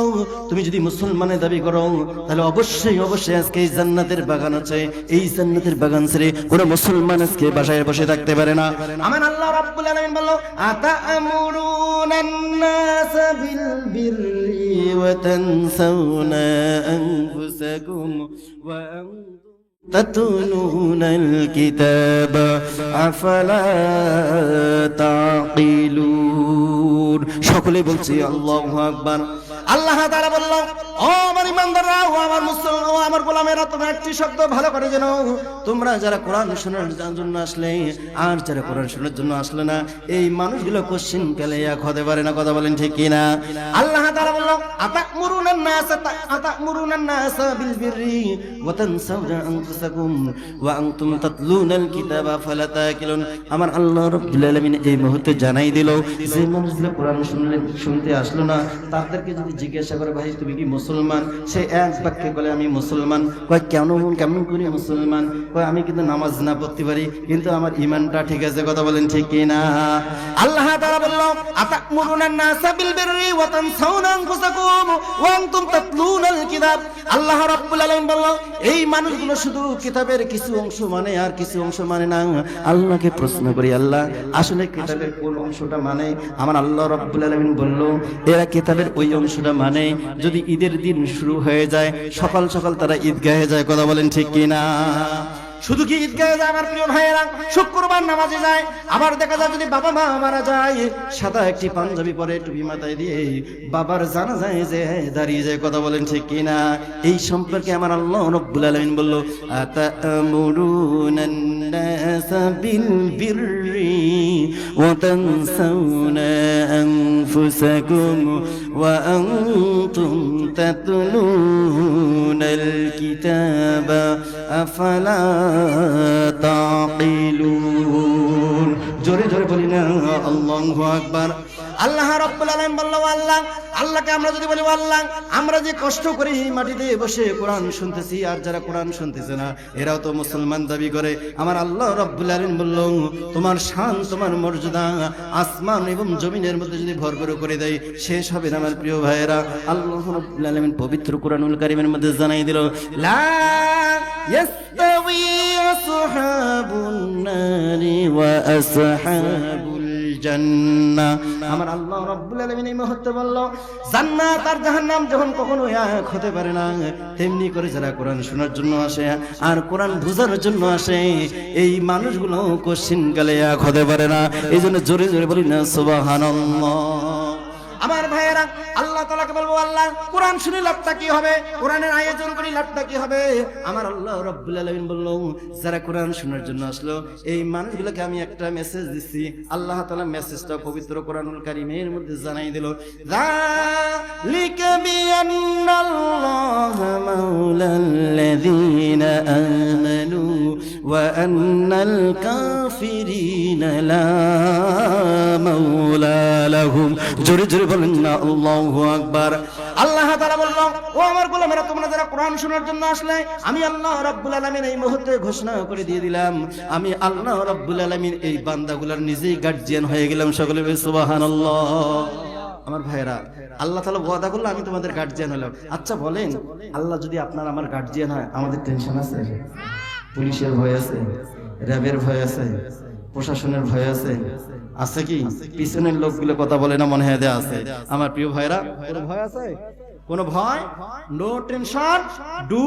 তুমি যদি মুসলমানের দাবি করো, তাহলে অবশ্যই অবশ্যই আজকে এই জান্নাতের বাগান আছে, এই জান্নাতের বাগান ছেড়ে কোনো মুসলমান আজকে বাসায় বসে থাকতে পারে না। আমার আল্লাহ রাব্বুল আলামিন বলল, আতা'মুরুনান নাস বিল বিররি ওয়া তানসাউনা আনফুসাকুম ওয়া তাতুলুনাল কিতাবা আফালা তাকিলুন। সকলে বলছি আল্লাহু আকবার। আল্লাহ তাআলা বলল, ও আমার ইমানদাররা, ও আমার মুসলমান, ও আমার গোলামেরা, তোমরা একটি শব্দ ভালো করে জানো, তোমরা যারা কোরআন শোনার জন্য আসলে আর যারা কোরআন শোনার জন্য আসলে না, এই মানুষগুলো কোশ্চিন কালে এক হতে পারে না। কথা বলেন ঠিক কিনা? আল্লাহ তাআলা বলল, আতা'মুরুনান নাস বিল বিররি ওয়া তানসাউনা আনফুসাকুম ওয়া আনতুম তাতলুনাল কিতাবা ফালা তাকিলুন। আমার আল্লাহ রাব্বুল আলামিন এই মুহূর্তে জানাই দিল, যে মানুষগুলো কোরআন শুনতে আসলো না, তাদেরকে যদি জিজ্ঞাসা করে, ভাই তুমি কি মুসলমান? সে এক বাক্যে বলে আমি মুসলমান। কয় কেমন করে মুসলমান? কয় আমি কিন্তু নামাজ না পড়তে পারি, কিন্তু আমার ঈমানটা ঠিক আছে। কথা বলেন ঠিক কিনা? আল্লাহ তাআলা বলল, আতা'মুরুনান নাস বিল বিররি ওয়া তানসাউনা আনফুসাকুম ওয়া আনতুম তাতলুনাল কিতাব। আল্লাহ রাব্বুল আলামিন বলল, এই মানুষগুলো শুধু কিতাবের কিছু অংশ মানে আর কিছু অংশ মানে না। আল্লাহকে প্রশ্ন করি, আল্লাহ আসলে কিতাবের কোন অংশটা মানে? আমার আল্লাহ রাব্বুল আলামিন বলল, এরা কিতাবের ওই অংশটা মানে যদি ঈদের দিন শুরু হয়ে যায়, সকাল সকাল তারা ঈদগাহে যায়। কথা বলেন ঠিক কিনা? শুধু কি ঈদগাহে যায় আমার প্রিয় ভাইয়েরা, শুক্রবার নামাজে যায়। আবার দেখা যায় যদি বাবা মা মারা যায়, সাদা একটি পাঞ্জাবি পরে টুপি মাথায় দিয়ে বাবার জানাজায় যে দাঁড়িয়ে যায়। কথা বলেন ঠিক কিনা? এই সম্পর্কে আমার আল্লাহ রাব্বুল আলামিন বলল, আতা'মুরুনান নাস বিল বিররি ওয়া তানসাউনা আনফুসাকুম ওয়া আনতুম তাতলুনাল কিতাবা আফালা তাকিলুন। জোরে জোরে বলি না আল্লাহু আকবার। আল্লাহ রাব্বুল আলামিন বলল, আল্লাহকে আমরা যদি বলি, আল্লাহ আমরা যে কষ্ট করে মাটিতে বসে কোরআন শুনতেছি, আর যারা কোরআন শুনতেছে না এরাও তো মুসলমান দাবি করে। আমার আল্লাহ রাব্বুল আলামিন বলল, তোমার শান, তোমার মর্যাদা আসমান এবং জমিনের মধ্যে যদি ভরপুর করে দেয়, শেষ হবে না আমার প্রিয় ভাইয়েরা। আল্লাহ রাব্বুল আলামিন পবিত্র কোরআনুল কারীমের মধ্যে জানাই দিল, লা ইয়াস্তাওয়ি আসহাবুন নারি ওয়া আসহাবুল জান্নাহ। আমার আল্লাহ রাব্বুল আলামিন এই মুহূর্তে বলল, জান্নাত আর জাহান্নাম যখন কখনো এক হতে পারে না, তেমনি করে যারা কোরআন শোনার জন্য আসে আর কোরআন বোঝার জন্য আসে, এই মানুষগুলো কোশ্চিনকালে এক হতে পারে না। এই জন্য জোরে জোরে বলি না সুবহানাল্লাহ। আমার ভাইয়েরা, আল্লাহ তাআলাকে বলবো, আল্লাহ কোরআন শুনে লাভটা কি হবে, কোরআনের আয়োজন করে লাভটা কি হবে? আমার আল্লাহ রাব্বুল আলামিন বলল, যারা কোরআন শোনার জন্য আসলো এই মানুষগুলোকে আমি একটা মেসেজ দিচ্ছি। আল্লাহ তাআলা মেসেজটা পবিত্র কোরআনুল কারীমের মধ্যে জানাই দিল, যালিকা বিআন্নাল্লাহা মাওলাল্লাযীনা আমানু ওয়া আন্নাল কাফিরিনা লা মাওলা লাহুম। জোরে জোরে বলেন না আল্লাহু আকবার। আল্লাহ তাআলা বলল, ও আমার গোলামেরা, তোমরা যারা কোরআন শোনার জন্য আসলে, আমি আল্লাহ রাব্বুল আলামিন এই মুহূর্তে ঘোষণা করে দিয়ে দিলাম, আমি আল্লাহ রাব্বুল আলামিন এই বান্দাগুলোর নিজেই গার্জিয়ান হয়ে গেলাম। সকলে বলি সুবহানাল্লাহ। আমার ভাইরা, আল্লাহ তাআলা ওয়াদা করলো আমি তোমাদের গার্জিয়ান হলাম। আচ্ছা বলেন, আল্লাহ যদি আপনার আমার গার্জিয়ান হয়, আমাদের টেনশন আছে? পুলিশের ভয় আছে, র্যাবের ভয় আছে, প্রশাসনের ভয় আছে? আছে কি? পিছনের লোকগুলো কথা বলে না, মনে হয় আছে। আমার প্রিয় ভাইরা, কোনো ভয় আছে? কোনো ভয়? নো টেনশন, ডু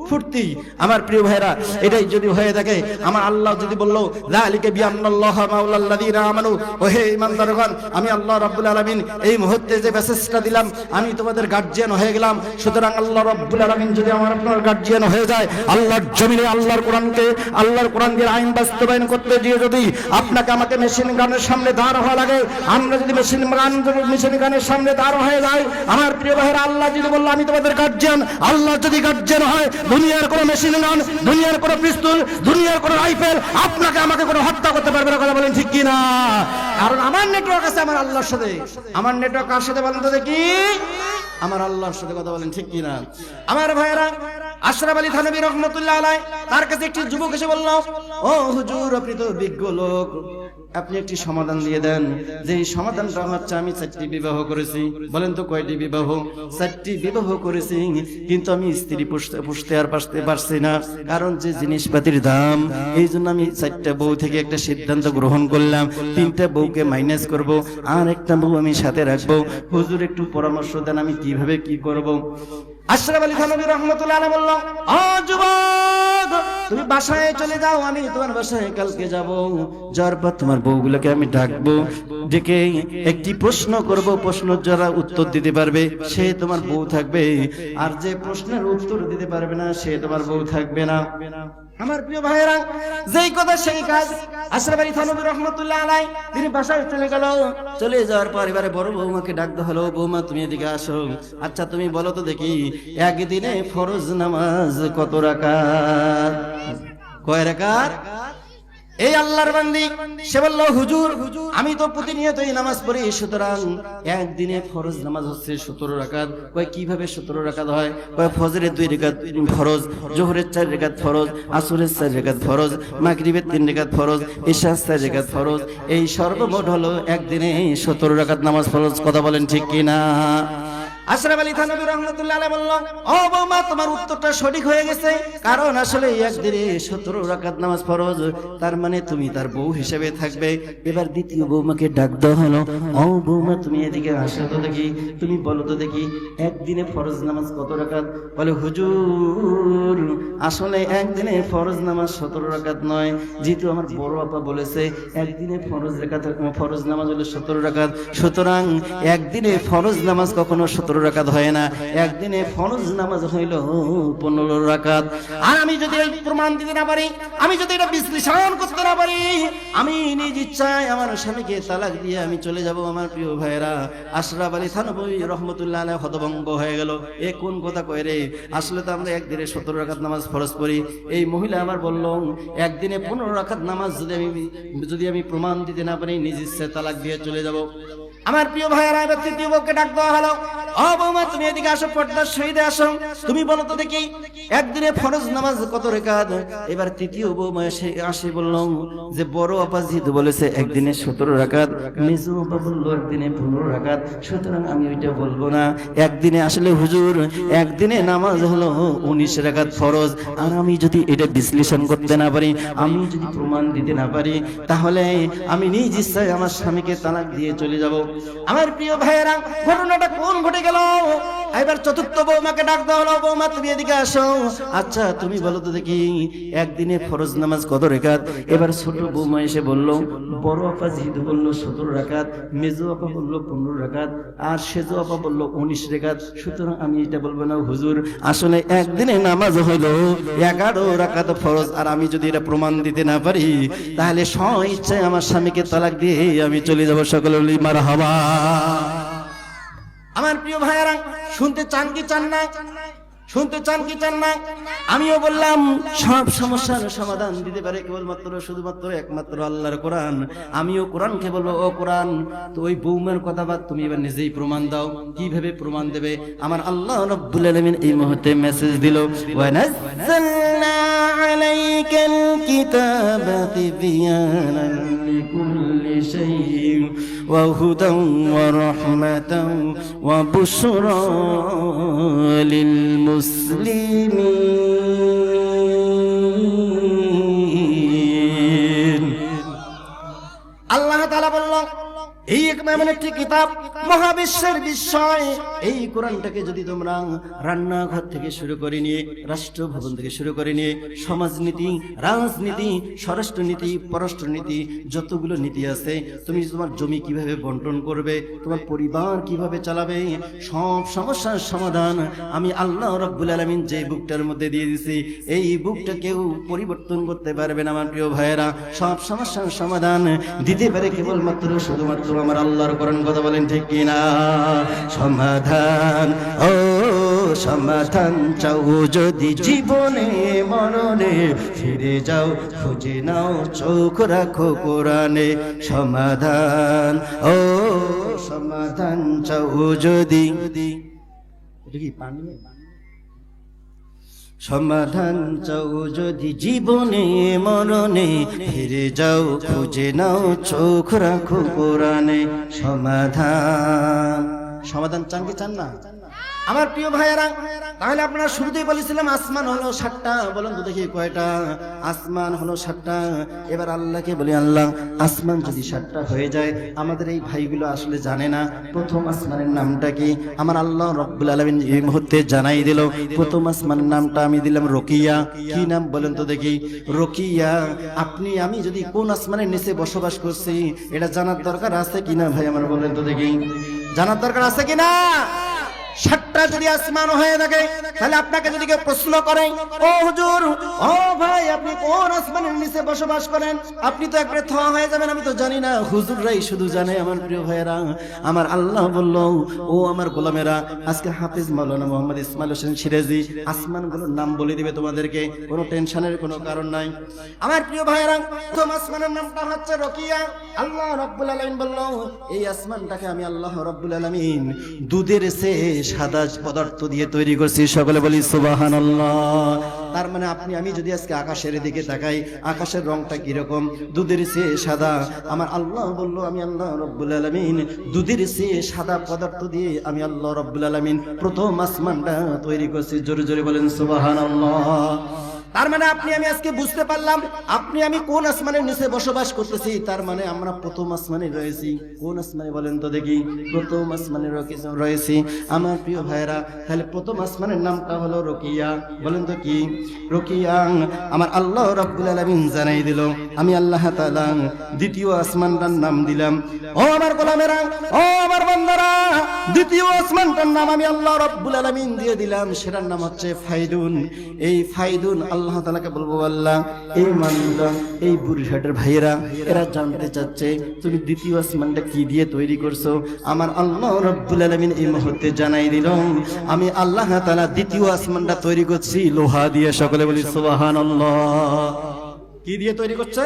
ফুর্তি। আমার প্রিয় ভাইরা, এটাই যদি হয়ে থাকে, আমার আল্লাহ যদি বললো, যালিকা বিআন্নাল্লাহা মাওলাল্লাযীনা আমানু, ও হে ঈমানদারগণ, আমি আল্লাহ রাব্বুল আলামিন এই মুহূর্তে যে মেসেজটা দিলাম, আমি তোমাদের গার্জিয়ান হয়ে গেলাম। সুতরাং আল্লাহ রাব্বুল আলামিন যদি আমার আপনার গার্জিয়ান হয়ে যায়, আল্লাহর জমিনে আল্লাহর কোরআনকে, আল্লাহর কোরআনের আইন বাস্তবায়ন করতে গিয়ে যদি আপনাকে আমাকে মেশিন গানের সামনে দাঁড় হওয়া লাগে, আমরা যদি মেশিন গানের সামনে দাঁড় হয়ে যাই, আমার প্রিয় ভাইরা, আল্লাহ যদি বললো আমি তোমাদের গার্জিয়ান, আল্লাহ যদি গার্জিয়ান হয়, দুনিয়ার কোনো মেশিন গান, দুনিয়ার কোনো পিস্তল, দুনিয়ার কোনো রাইফেল আপনাকে আমাকে কোনো হত্যা করতে পারবে না। কথা বলেন ঠিক কি না? কারণ আমার নেটওয়ার্ক আছে আমার আল্লাহর সাথে। আমার নেটওয়ার্ক কার সাথে বলেন তো দেখি? আমার আল্লাহর সাথে। কথা বলেন ঠিক কি না? আমার ভাইয়েরা, আশরাফ আলী থানভী রহমাতুল্লাহ আলাইহি, তার কাছে একটি যুবক এসে বলল, ও হুজুর, আপনি তো বিজ্ঞ লোক, আপনি একটি সমাধান দিয়ে দেন। যে সমাধানটা হচ্ছে, আমি 4টি বিবাহ করেছি। বলেন তো কয়টি বিবাহ? 4টি বিবাহ করেছি, কিন্তু আমি স্ত্রী পুষতে আর পারছি না, কারণ যে জিনিসপাতির দাম। এই জন্য আমি 4টা বউ থেকে একটা সিদ্ধান্ত গ্রহণ করলাম, 3টা বউকে মাইনাস করব, আর একটা বউ আমি সাথে রাখবো। হুজুর একটু পরামর্শ দেন, আমি কিভাবে কি করব? আশরাফ আলী থানভী রাহমাতুল্লাহ আলাইহি বলল, ও যুবক, তুমি বাসায় চলে যাও, আমি তোমার বাসায় কালকে যাব। যার পর তোমার বউগুলোকে আমি ডাকবো, ডেকে একটি প্রশ্ন করব, প্রশ্ন যারা উত্তর দিতে পারবে সে তোমার বউ থাকবে, আর যে প্রশ্নের উত্তর দিতে পারবে না সে তোমার বউ থাকবে না। আমার প্রিয় ভাইয়েরা, যেই কথা সেই কাজ। আশরাফ আলী থানভী রাহমাতুল্লাহ আলাইহি তিনি বাসায় চলে গেল। চলে যাওয়ার পর এবারে বড় বৌমাকে ডাকতে হলো, বৌমা তুমি এদিকে আসো। আচ্ছা তুমি বলো তো দেখি, একদিনে ফরজ নামাজ কত রাকাত? কয় রাকাত? এই আল্লাহর বান্দি সে বলল, হুজুর আমি তো প্রতিনিয়ত এই নামাজ পড়ি, সুতরাং একদিনে ফরজ নামাজ হচ্ছে 17 রাকাত। কয় কিভাবে 17 রাকাত হয়? কয় ফজরের 2 রাকাত ফরজ, জোহরের 4 রাকাত ফরজ, আসরের 4 রাকাত ফরজ, মাগরিবের 3 রাকাত ফরজ, ইশার 4 রাকাত ফরজ। এই সর্বমোট হলো একদিনে 17 রাকাত নামাজ ফরজ। কথা বলেন ঠিক কি না? আশরাফ আলী থানভী রাহমাতুল্লাহ আলাইহি বলল, ও বৌমা, তোমার উত্তরটা সঠিক হয়ে গেছে, কারণ আসলে একদিনে 17 রাকাত নামাজ ফরজ, তার মানে তুমি তার বউ হিসেবে থাকবে। এবার দ্বিতীয় বৌমাকে ডাক দেওয়া হলো, ও বৌমা তুমি এদিকে আসো তো দেখি, তুমি বলো তো দেখি একদিনে ফরজ নামাজ কত রাকাত? বলে, হুজুর আসলে একদিনে ফরজ নামাজ 17 রাকাত নয়, যেহেতু আমার বড় আপা বলেছে একদিনে ফরজ নামাজ হলো 17 রাকাত, সুতরাং একদিনে ফরজ নামাজ কখনো 17 রাকাত হয় না, একদিনে ফরজ নামাজ হইল 15 রাকাত। আর আমি যদি এই প্রমাণ দিতে না পারি, আমি যদি এটা বিশ্লেষণ করতে না পারি, আমি নিজ ইচ্ছায় আমার স্বামীকে তালাক দিয়ে আমি চলে যাব। আমার প্রিয় ভাইরা, আশরাফ আলী থানভী রহমাতুল্লাহ আলাইহি হতভম্ব হয়ে গেল, এ কোন কথা কয় রে? আসলে তো আমরা একদিনে 17 রাকাত নামাজ ফরজ পড়ি। এই মহিলা আবার বলল, একদিনে 15 রাকাত নামাজ যদি আমি প্রমাণ দিতে না পারি, নিজ ইচ্ছায় তালাক দিয়ে চলে যাব। আমার প্রিয় ভাইয়েরা, এবার তৃতীয় বউকে ডাক দেওয়া হলো। ও বৌমা, তুমি এদিকে আসো, পর্দার শহীদে আসো। তুমি বলো তো দেখি একদিনে ফরজ নামাজ কত রাকাত? এবার তৃতীয় বৌমা আসে বলল যে বড় আপা যেহেতু বলেছে একদিনে 17 রাকাত, মেজো আপা বললো একদিনে 15 রাকাত, সুতরাং আমি ওইটা বলবো না। একদিনে আসলে হুজুর একদিনে নামাজ হলো 19 রাকাত ফরজ। আর আমি যদি এটা বিশ্লেষণ করতে না পারি, আমি যদি প্রমাণ দিতে না পারি, তাহলে আমি নিজ ইচ্ছায় আমার স্বামীকে তালাক দিয়ে চলে যাব। আমার প্রিয় ভাইয়েরা, ঘটনাটা কোন ঘটে গেল? এবার চতুর্থ বৌমাকে ডাক দেওয়া হলো। বৌমা, তুমি এদিকে আসো। আচ্ছা, তুমি বলো তো দেখি একদিনে ফরজ নামাজ কত রাকাত? এবার ছোট বৌমা এসে বলল, বড় আপা যেহেতু বললো 17 রাকাত, মেজো আপা বললো 15 রাকাত, আর সেজো আপা বললো 19 রাকাত, সুতরাং আমি এটা বলবো না হুজুর। আসলে একদিনে নামাজ হইলো 11 রাকাত ফরজ। আর আমি যদি এটা প্রমাণ দিতে না পারি, তাহলে স্ব ইচ্ছায় আমার স্বামীকে তালাক দিয়ে আমি চলে যাব। সকলে বলি মারহাবা। আমার প্রিয় ভাইয়েরা, শুনতে চান কি চান না? শুনতে চান কি চান না? আমিও বললাম সব সমস্যার সমাধান দিতে পারে কেবলমাত্র শুধুমাত্র একমাত্র আল্লাহর কোরআন। আমিও কোরআনকে বলবো, ও কোরআন, তো ওই বৌমার কথা বাদ, তুমি এবার নিজেই প্রমাণ দাও। কিভাবে প্রমাণ দেবে? আমার আল্লাহ রাব্বুল আলামিন এই মুহূর্তে মেসেজ দিল, ওয়া নাযালনা আলাইকাল কিতাবা তিবয়ানান লিকুল্লি শাইইন ওয়া হুদান ওয়া রাহমাতান ওয়া বুশরা লিল মুসলিমিন। আল্লাহ তাআলা বলল, এই এমন একটি কিতাব, মহাবিশ্বের বিস্ময়। এই কোরআনটাকে যদি তোমরা রান্নাঘর থেকে শুরু করে নিয়ে, রাষ্ট্র ভবন থেকে শুরু করে নিয়ে, সমাজনীতি, রাজনীতি, স্বরাষ্ট্রনীতি, পররাষ্ট্রনীতি, যতগুলো নীতি আছে, তুমি তোমার জমি কিভাবে বন্টন করবে, তোমার পরিবার কিভাবে চালাবে, সব সমস্যার সমাধান আমি আল্লাহ রাব্বুল আলামিন যে বুকটার মধ্যে দিয়ে দিয়েছি, এই বুকটা কেউ পরিবর্তন করতে পারবে না। আমার প্রিয় ভাইয়েরা, সব সমস্যার সমাধান দিতে পারে কেবলমাত্র শুধুমাত্র আমার আল্লাহর কোরআন। কথা বলেন ঠিক কিনা? সমাধান, ও সমাধান চাও যদি জীবনে মরণে, ফিরে যাও খুঁজে নাও, চোখ রাখো কোরআনে। সমাধান, ও সমাধান চাও যদি, এটা কি পানি? সমাধান চাও যদি জীবনে মরণে, ফিরে যাও খুঁজে নাও, চোখ রাখো কোরআনে। সমাধান, সমাধান চান কি চান না? আমার প্রিয় ভাইয়েরা, তাহলে আপনারা শুরুতেই বলেছিলাম আসমান হলো 7টা। বলুন তো দেখি কয়টা? আসমান হলো 7টা। এবার আল্লাহকে বলি, আল্লাহ, আসমান যদি 7টা হয়ে যায়, আমাদের এই ভাইগুলো আসলে জানে না প্রথম আসমানের নামটা কি। আমার আল্লাহ রাব্বুল আলামিন এই মুহূর্তে জানাই দিল, প্রথম আসমানের নামটা আমি দিলাম রকিয়া। কি নাম বলেন তো দেখি? রকিয়া। আপনি আমি যদি কোন আসমানের নিচে বসবাস করছি, এটা জানার দরকার আছে কিনা ভাই আমার? বলেন তো দেখি, জানার দরকার আছে কিনা? 7টা যদি আসমান হয়ে থাকে, তাহলে আপনাকে যদি কেউ প্রশ্ন করে, ও হুজুর, ও ভাই, আপনি কোন আসমানের নিচে বসবাস করেন, আপনি তো একবারে থ হয়ে যাবেন, আমি তো জানি না। হুজুররাই শুধু জানে। আমার প্রিয় ভাইয়েরা, আমার আল্লাহ বলল, ও আমার গোলামেরা, আজকে হাফেজ মাওলানা মোহাম্মদ ইসমাইল হোসেন সিরাজি আসমানগুলোর নাম বলে দিবে তোমাদেরকে, কোনো টেনশনের কোনো কারণ নাই। আমার প্রিয় ভাইয়েরা, প্রথম আসমানের নামটা হচ্ছে রকিয়া। আল্লাহ রাব্বুল আলামিন বলল, এই আসমানটাকে আমি আল্লাহ রাব্বুল আলামিন দুধের চেয়ে সাদা পদার্থ দিয়ে তৈরি করছি। সকলে বলি সুবহানাল্লাহ। তার মানে আপনি আমি যদি আজকে আকাশের দিকে তাকাই, আকাশের রংটা কিরকম? দুধের চেয়ে সাদা। আমার আল্লাহ বলল, আমি আল্লাহ রাব্বুল আলামিন দুধের চেয়ে সাদা পদার্থ দিয়ে আমি আল্লাহ রাব্বুল আলামিন প্রথম আসমানটা তৈরি করছি। জোরে জোরে বলেন সুবহানাল্লাহ। তার মানে আপনি আমি আজকে বুঝতে পারলাম আপনি আমি কোন আসমানের নিচে বসবাস করতেছি। তার মানে আমরা প্রথম আসমানে রয়েছি। কোন আসমানে বলেন তো দেখি? প্রথম আসমানে রয়েছি। আমার প্রিয় ভাইরা, তাহলে প্রথম আসমানের নামটা হলো রকিয়া। বলেন তো কি? রকিয়া। আমার আল্লাহ রাব্বুল আলামিন জানাই দিল, আমি আল্লাহ তাআলা দ্বিতীয় আসমানটার নাম দিলাম। ও আমার গোলামেরা, ও আমার বান্দারা, দ্বিতীয় আসমানটার নাম আমি আল্লাহ রাব্বুল আলামিন দিয়ে দিলাম। সেটার নাম হচ্ছে ফাইদুন। এই ফাইদুন আল্লাহ তাআলাকে বলবো, আল্লাহ, এই মানুষরা, এই বুড়িহাটের ভাইয়েরা, এরা জানতে চাচ্ছে তুমি দ্বিতীয় আসমানটা কি দিয়ে তৈরি করছো। আমার আল্লাহ রাব্বুল আলামিন এই মুহূর্তে জানাই দিল, আমি আল্লাহ তাআলা দ্বিতীয় আসমানটা তৈরি করছি লোহা দিয়ে। সকলে বলি সুবহানাল্লাহ। কি দিয়ে তৈরি করছে?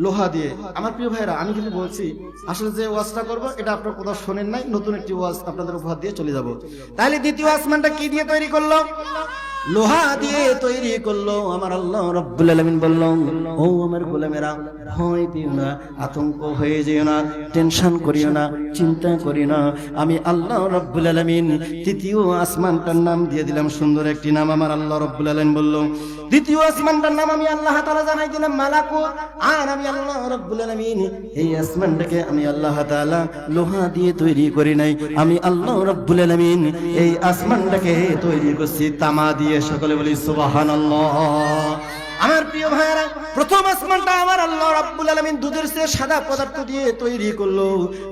লোহা দিয়ে। আমার প্রিয় ভাইরা, আমি কিন্তু বলছি আসলে যে ওয়াজটা করব এটা আপনারা কোথাও শোনেন নাই, নতুন একটি ওয়াজ আপনাদের উপহার দিয়ে চলে যাব। তাহলে দ্বিতীয় আসমানটা কি দিয়ে তৈরি করলো? লোহা দিয়ে তৈরি করলো। আমার আল্লাহ রাব্বুল আলামিন বলল, ও আমার গোলামেরা, ভয় পেও না, আতঙ্ক হয়ে যেও না, টেনশন করিও না, চিন্তা করিও না। আমি আল্লাহ রাব্বুল আলামিন তৃতীয় আসমানটার নাম দিয়ে দিলাম সুন্দর একটি নাম। আমার আল্লাহ রাব্বুল আলামিন বলল, দ্বিতীয় আসমানটার নাম আমি আল্লাহ তাআলা জানাই দিলাম মালাকুত। আর আমি আল্লাহ রাব্বুল আলামিন এই আসমানটাকে আমি আল্লাহ তাআলা লোহা দিয়ে তৈরি করি নাই, আমি আল্লাহ রাব্বুল আলামিন এই আসমানটাকে তৈরি করছি তামা দিয়ে। সকলে বলি সুবহানাল্লাহ। আমার প্রিয় ভাইরা, প্রথম আসমানটা আমার আল্লাহ রাব্বুল আলামিন দুধের চেয়ে সাদা পদার্থ দিয়ে তৈরি করলো।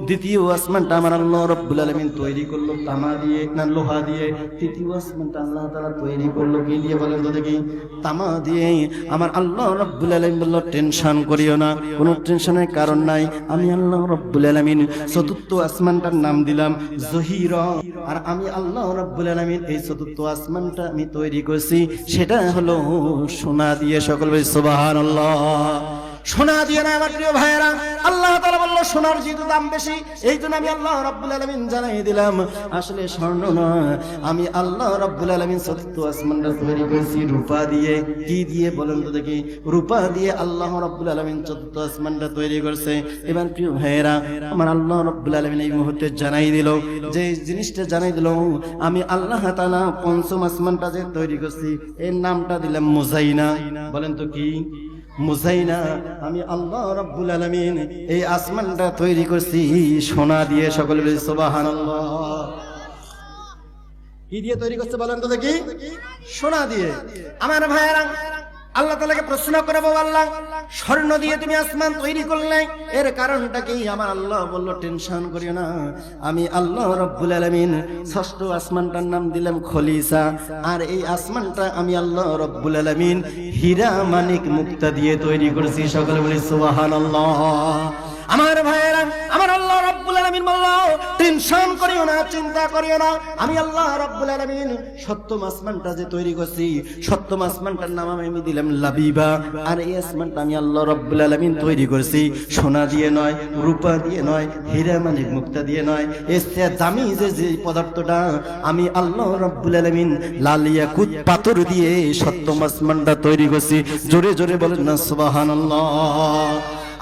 দ্বিতীয় আসমানটা আমার আল্লাহ রাব্বুল আলামিন তৈরি করলো তামা দিয়ে, না লোহা দিয়ে। তৃতীয় আসমানটা আল্লাহ তাআলা তৈরি করলো কি দিয়ে বলেন তো দেখি? তামা দিয়ে। আমার আল্লাহ রাব্বুল আলামিন বলল, টেনশন করিও না, কোনো টেনশনের কারণ নাই। আমি আল্লাহ রাব্বুল আলামিন চতুর্থ আসমানটার নাম দিলাম জহিরা। আর আমি আল্লাহ রাব্বুল আলামিন এই চতুর্থ আসমানটা আমি তৈরি করছি, সেটা হলো সোনা দিয়ে। সকল ভাই সুবহানাল্লাহ। সোনা দিয়ে না আমার প্রিয় ভাইরা, আল্লাহ তাআলা বলল সোনার যেহেতু দাম বেশি, এই জন্য আমি আল্লাহ রাব্বুল আলামিন জানাই দিলাম আসলে স্বর্ণ না, আমি আল্লাহ রাব্বুল আলামিন চতুর্থ আসমানটা তৈরি করেছি রূপা দিয়ে। কি দিয়ে বলেন তো দেখি? রূপা দিয়ে আল্লাহ রাব্বুল আলামিন চতুর্থ আসমানটা তৈরি করছে। এবার প্রিয় ভাইরা, আমার আল্লাহ রাব্বুল আলামিন এই মুহূর্তে জানাই দিল, যে জিনিসটা জানাই দিল, আমি আল্লাহ তাআলা পঞ্চম আসমানটা যে তৈরি করছি এর নামটা দিলাম মুজাইনা। বলেন তো কি? মুজাইনা। আমি আল্লাহ রাব্বুল আলামিন এই আসমানটা তৈরি করছি সোনা দিয়ে। সকলে বলি সুবহানাল্লাহ। কি দিয়ে তৈরি করছে বলেন তো দেখি? সোনা দিয়ে। আমার ভাইয়েরা, আল্লাহ তাআলাকে প্রশ্ন করবো, আল্লাহ স্বর্ণ দিয়ে তুমি আসমান তৈরি করলে, এর কারণটা কি? আমার আল্লাহ বলল, টেনশন করিও না, আমি আল্লাহ রাব্বুল আলামিন ষষ্ঠ আসমানটার নাম দিলাম খলিসা। আর এই আসমানটা আমি আল্লাহ রাব্বুল আলামিন হীরা মানিক মুক্তা দিয়ে তৈরি করেছি। সকলে বলি সুবহানাল্লাহ। আমার ভাইয়েরা, আমার আল্লাহ রাব্বুল আলামিন বলল, টেনশন করিও না, চিন্তা করিও না, আমি আল্লাহ রাব্বুল আলামিন সপ্তম আসমানটা যে তৈরি করছি, সপ্তম আসমানটার নাম আমি দিলাম লাবিবা। আর এই আসমানটা আমি আল্লাহ রাব্বুল আলামিন তৈরি করছি সোনা দিয়ে নয়, রূপা দিয়ে নয়, হীরা মানিক মুক্তা দিয়ে নয়, এর চেয়ে দামি যে পদার্থটা আমি আল্লাহ রাব্বুল আলামিন লাল ইয়াকুত পাথর দিয়ে সপ্তম আসমানটা তৈরি করছি। জোরে জোরে বলেন না সুবহানাল্লাহ।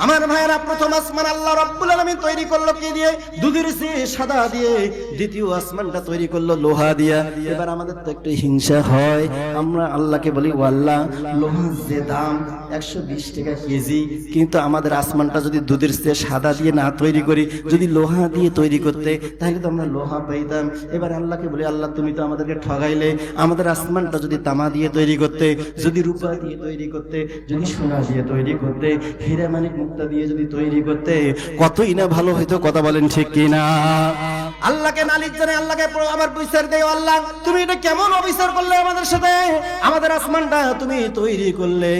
আমার ভাইরা, প্রথম আসমান আল্লাহ রাব্বুল আলামিন তৈরি করলো কি দিয়ে? দুধের চেয়ে সাদা দিয়ে। দ্বিতীয় আসমানটা তৈরি করলো লোহা দিয়া। এবার আমাদের তো একটু হিংসা হয়, আমরা আল্লাহকে বলি, ও আল্লাহ, লোহার যে দাম 120 টাকা কেজি, কিন্তু আমাদের আসমানটা যদি দুধের চেয়ে সাদা দিয়ে না তৈরি করি, যদি লোহা দিয়ে তৈরি করতে, তাহলে তো আমরা লোহা পাইতাম। এবার আল্লাহকে বলি, আল্লাহ তুমি তো আমাদেরকে ঠগাইলে, আমাদের আসমানটা যদি তামা দিয়ে তৈরি করতে, যদি রূপা দিয়ে তৈরি করতে, যদি সোনা দিয়ে তৈরি করতে, হীরা মানিক মুক্তা দিয়ে যদি তৈরি করতে, কতই না ভালো হইতো। কথা বলেন ঠিক কিনা? আল্লাহকে নালিশ জানে, আল্লাহকে আবার বিচার দেয়, আল্লাহ তুমি এটা কেমন অবিচার করলে আমাদের সাথে? আমাদের আসমানটা তুমি তৈরি করলে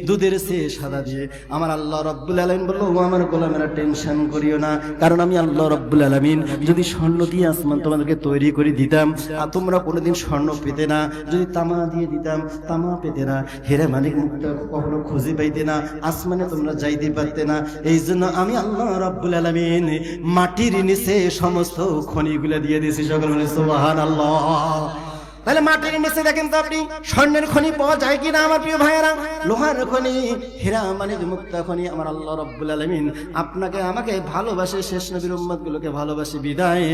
দুধের চেয়ে সাদা দিয়ে। আমার আল্লাহ রাব্বুল আলামিন বলল, ও আমার গোলামেরা, টেনশন করিও না, কারণ আমি আল্লাহ রাব্বুল আলামিন যদি স্বর্ণ দিয়ে আসমান তোমাদেরকে তৈরি করে দিতাম, আর তোমরা কোনোদিন স্বর্ণ পেতে না। যদি তামা দিয়ে দিতাম, তামা পেতে না। হীরা মানিক মুক্তা কখনো খুঁজে পাইতে না, আসমানে তোমরা যাইতে পারতে না। এই জন্য আমি আল্লাহ রাব্বুল আলামিন মাটির নিচে সমস্ত খনিগুলা দিয়ে দিয়েছি। সকল বলে সুবহানাল্লাহ। তাহলে মাটির নিচে দেখেন তো আপনি, স্বর্ণের খনি পাওয়া যায় কিনা আমার প্রিয় ভাইয়েরা? লোহার খনি, হীরা মানিক মুক্তা খনি। আমার আল্লাহ রাব্বুল আলামিন আপনাকে আমাকে ভালোবাসে, শেষ নবীর উম্মতগুলোকে ভালোবাসে বিদায়